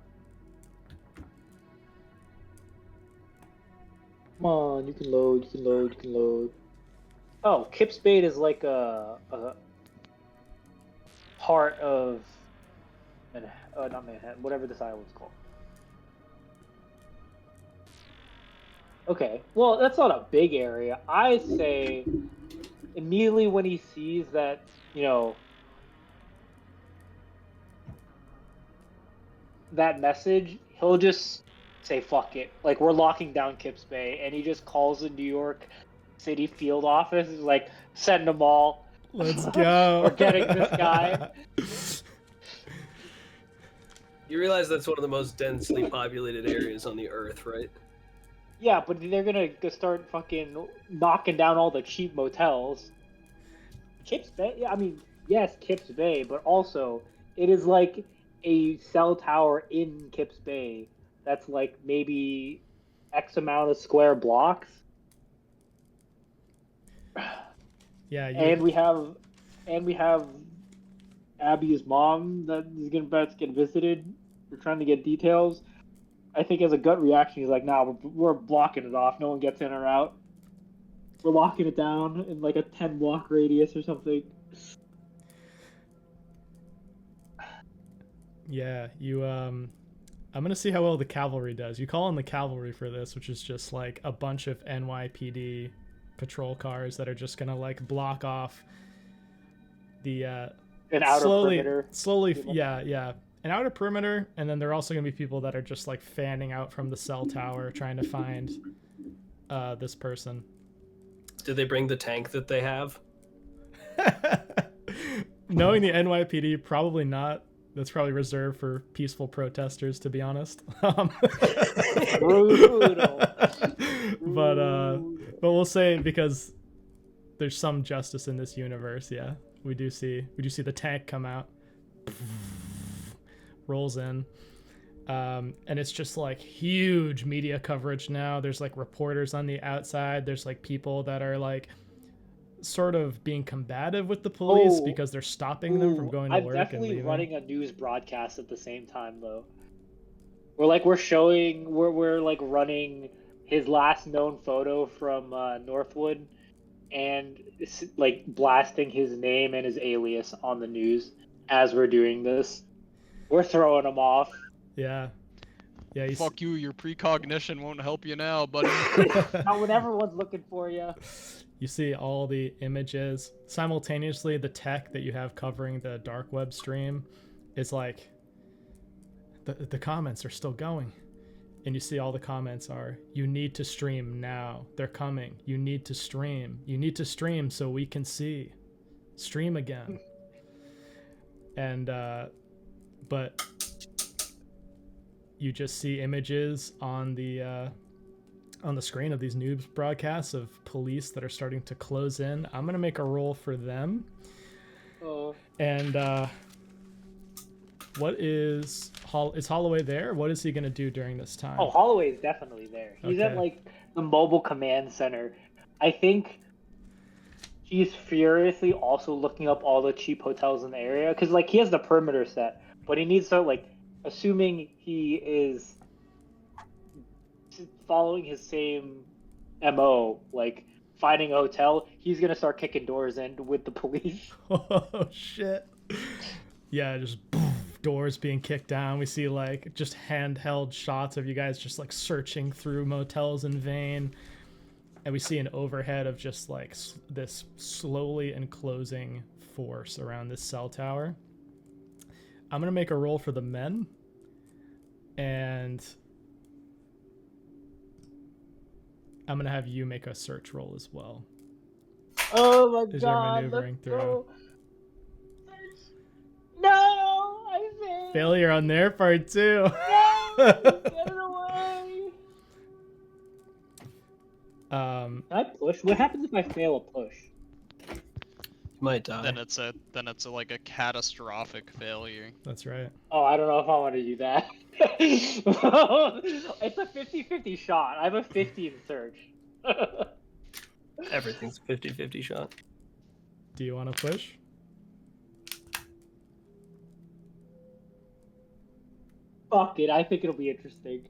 Come on, you can load. Oh, Kips Bay is like a part of not Manhattan, whatever this island's called. Okay, well, that's not a big area. I say immediately when he sees that, that message, he'll just say, fuck it. Like, we're locking down Kips Bay, and he just calls the New York City field office, like, send them all.
Let's go.
We're getting this guy.
You realize that's one of the most densely populated areas on the Earth, right?
Yeah, but they're gonna start fucking knocking down all the cheap motels. Kips Bay? Yeah, I mean, yes, Kips Bay, but also it is like a cell tower in Kips Bay that's like maybe X amount of square blocks.
Yeah,
and we have Abby's mom that is about to get visited. We're trying to get details. I think as a gut reaction, he's like, "Nah, we're blocking it off. No one gets in or out. We're locking it down in like a 10-block radius or something."
Yeah, I'm gonna see how well the cavalry does. You call in the cavalry for this, which is just like a bunch of NYPD patrol cars that are just gonna like block off the
an outer perimeter.
Slowly, yeah. An outer perimeter, and then there are also going to be people that are just like fanning out from the cell tower trying to find this person.
Did they bring the tank that they have?
Knowing the NYPD, probably not. That's probably reserved for peaceful protesters, to be honest.
Brutal.
But we'll say, because there's some justice in this universe, yeah, we do see the tank come out. Rolls in, and it's just like huge media coverage now. There's like reporters on the outside. There's like people that are like sort of being combative with the police because they're stopping them from going to work. I'm
definitely running a news broadcast at the same time though. We're like running his last known photo from Northwood, and it's like blasting his name and his alias on the news as we're doing this. We're throwing them off.
Yeah.
Fuck you, your precognition won't help you now, buddy.
Not when everyone's looking for you.
You see all the images. Simultaneously, the tech that you have covering the dark web stream is like, the comments are still going. And you see all the comments are, you need to stream now. They're coming. You need to stream. You need to stream so we can see. Stream again. And, but you just see images on the screen of these news broadcasts of police that are starting to close in. I'm gonna make a roll for them. And what is Holloway there? What is he gonna do during this time?
Oh, Holloway is definitely there. He's at like the mobile command center. I think he's furiously also looking up all the cheap hotels in the area because like he has the perimeter set, but he needs to like assuming he is following his same MO, like finding a hotel, he's gonna start kicking doors in with the police.
Oh shit. Yeah, just doors being kicked down. We see like just handheld shots of you guys just like searching through motels in vain. And we see an overhead of just like this slowly enclosing force around this cell tower. I'm going to make a roll for the men. And I'm going to have you make a search roll as well.
Oh my
As you're
god,
maneuvering
let's
through.
go. No, I failed.
Failure on their part too.
No, get it away. Can I push? What happens if I fail a push?
You might die.
Then it's a like a catastrophic failure.
That's right.
Oh, I don't know if I want to do that. It's a 50-50 shot. I have a 50 in search.
Everything's a 50-50 shot.
Do you want to push?
Fuck it, I think it'll be interesting.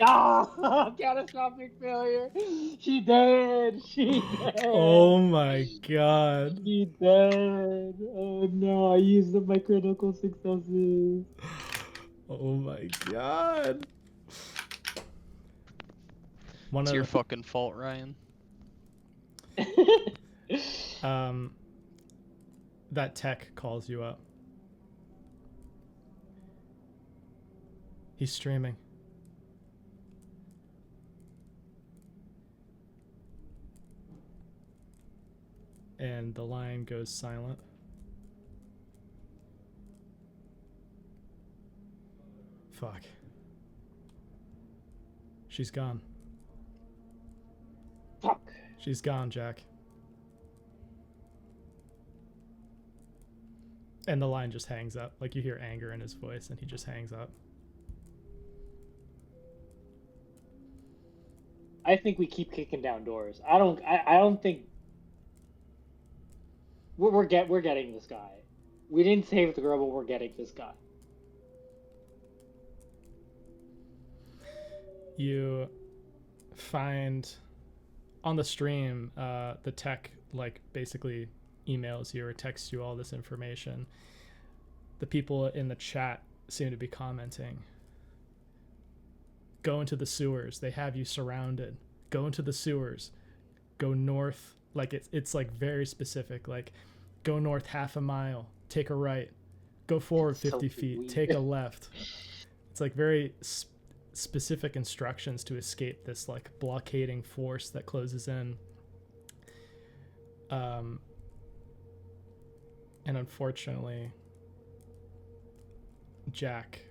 Ah, catastrophic failure. She dead. She dead.
Oh my god.
She dead. Oh no, I used up my critical successes.
Oh my god.
It's your fucking fault, Ryan.
That tech calls you up. He's streaming. And the line goes silent. Fuck. She's gone.
Fuck.
She's gone, Jack. And the line just hangs up. Like you hear anger in his voice and he just hangs up.
I think we keep kicking down doors. I don't think we're getting this guy. We didn't save the girl, but we're getting this guy.
You find on the stream, the tech like basically emails you or texts you all this information. The people in the chat seem to be commenting. Go into the sewers. They have you surrounded. Go into the sewers. Go north. Like it's like very specific. Like go north half a mile. Take a right. Go forward 50 feet.
Weird.
Take a left. It's like very specific instructions to escape this like blockading force that closes in. And unfortunately, Jack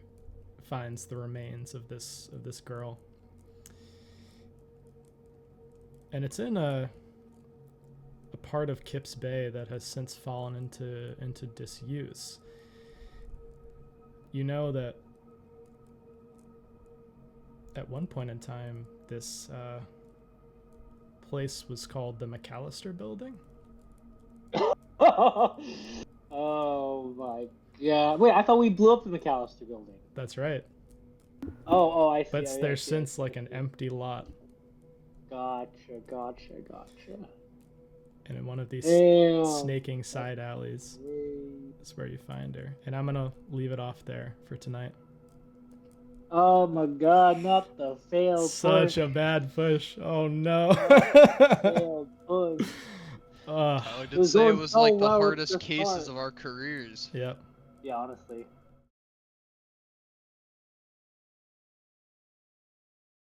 finds the remains of this girl, and it's in a part of Kip's Bay that has since fallen into disuse. You know that at one point in time, this place was called the McAllister Building.
Oh my god! Wait, I thought we blew up the McAllister building.
That's right.
Oh, I see.
But
I
there's
see,
since
I see,
like
I
an
see.
empty lot,
Gotcha.
and in one of these
Damn.
snaking side alleys is where you find her. And I'm gonna leave it off there for tonight.
Oh my god, not the failed
Such
push.
a bad push. Oh no.
Failed push.
I would
It was
say it
going
was
so
like the
well at
hardest
the
cases
start.
of our careers.
Yep.
Yeah, honestly.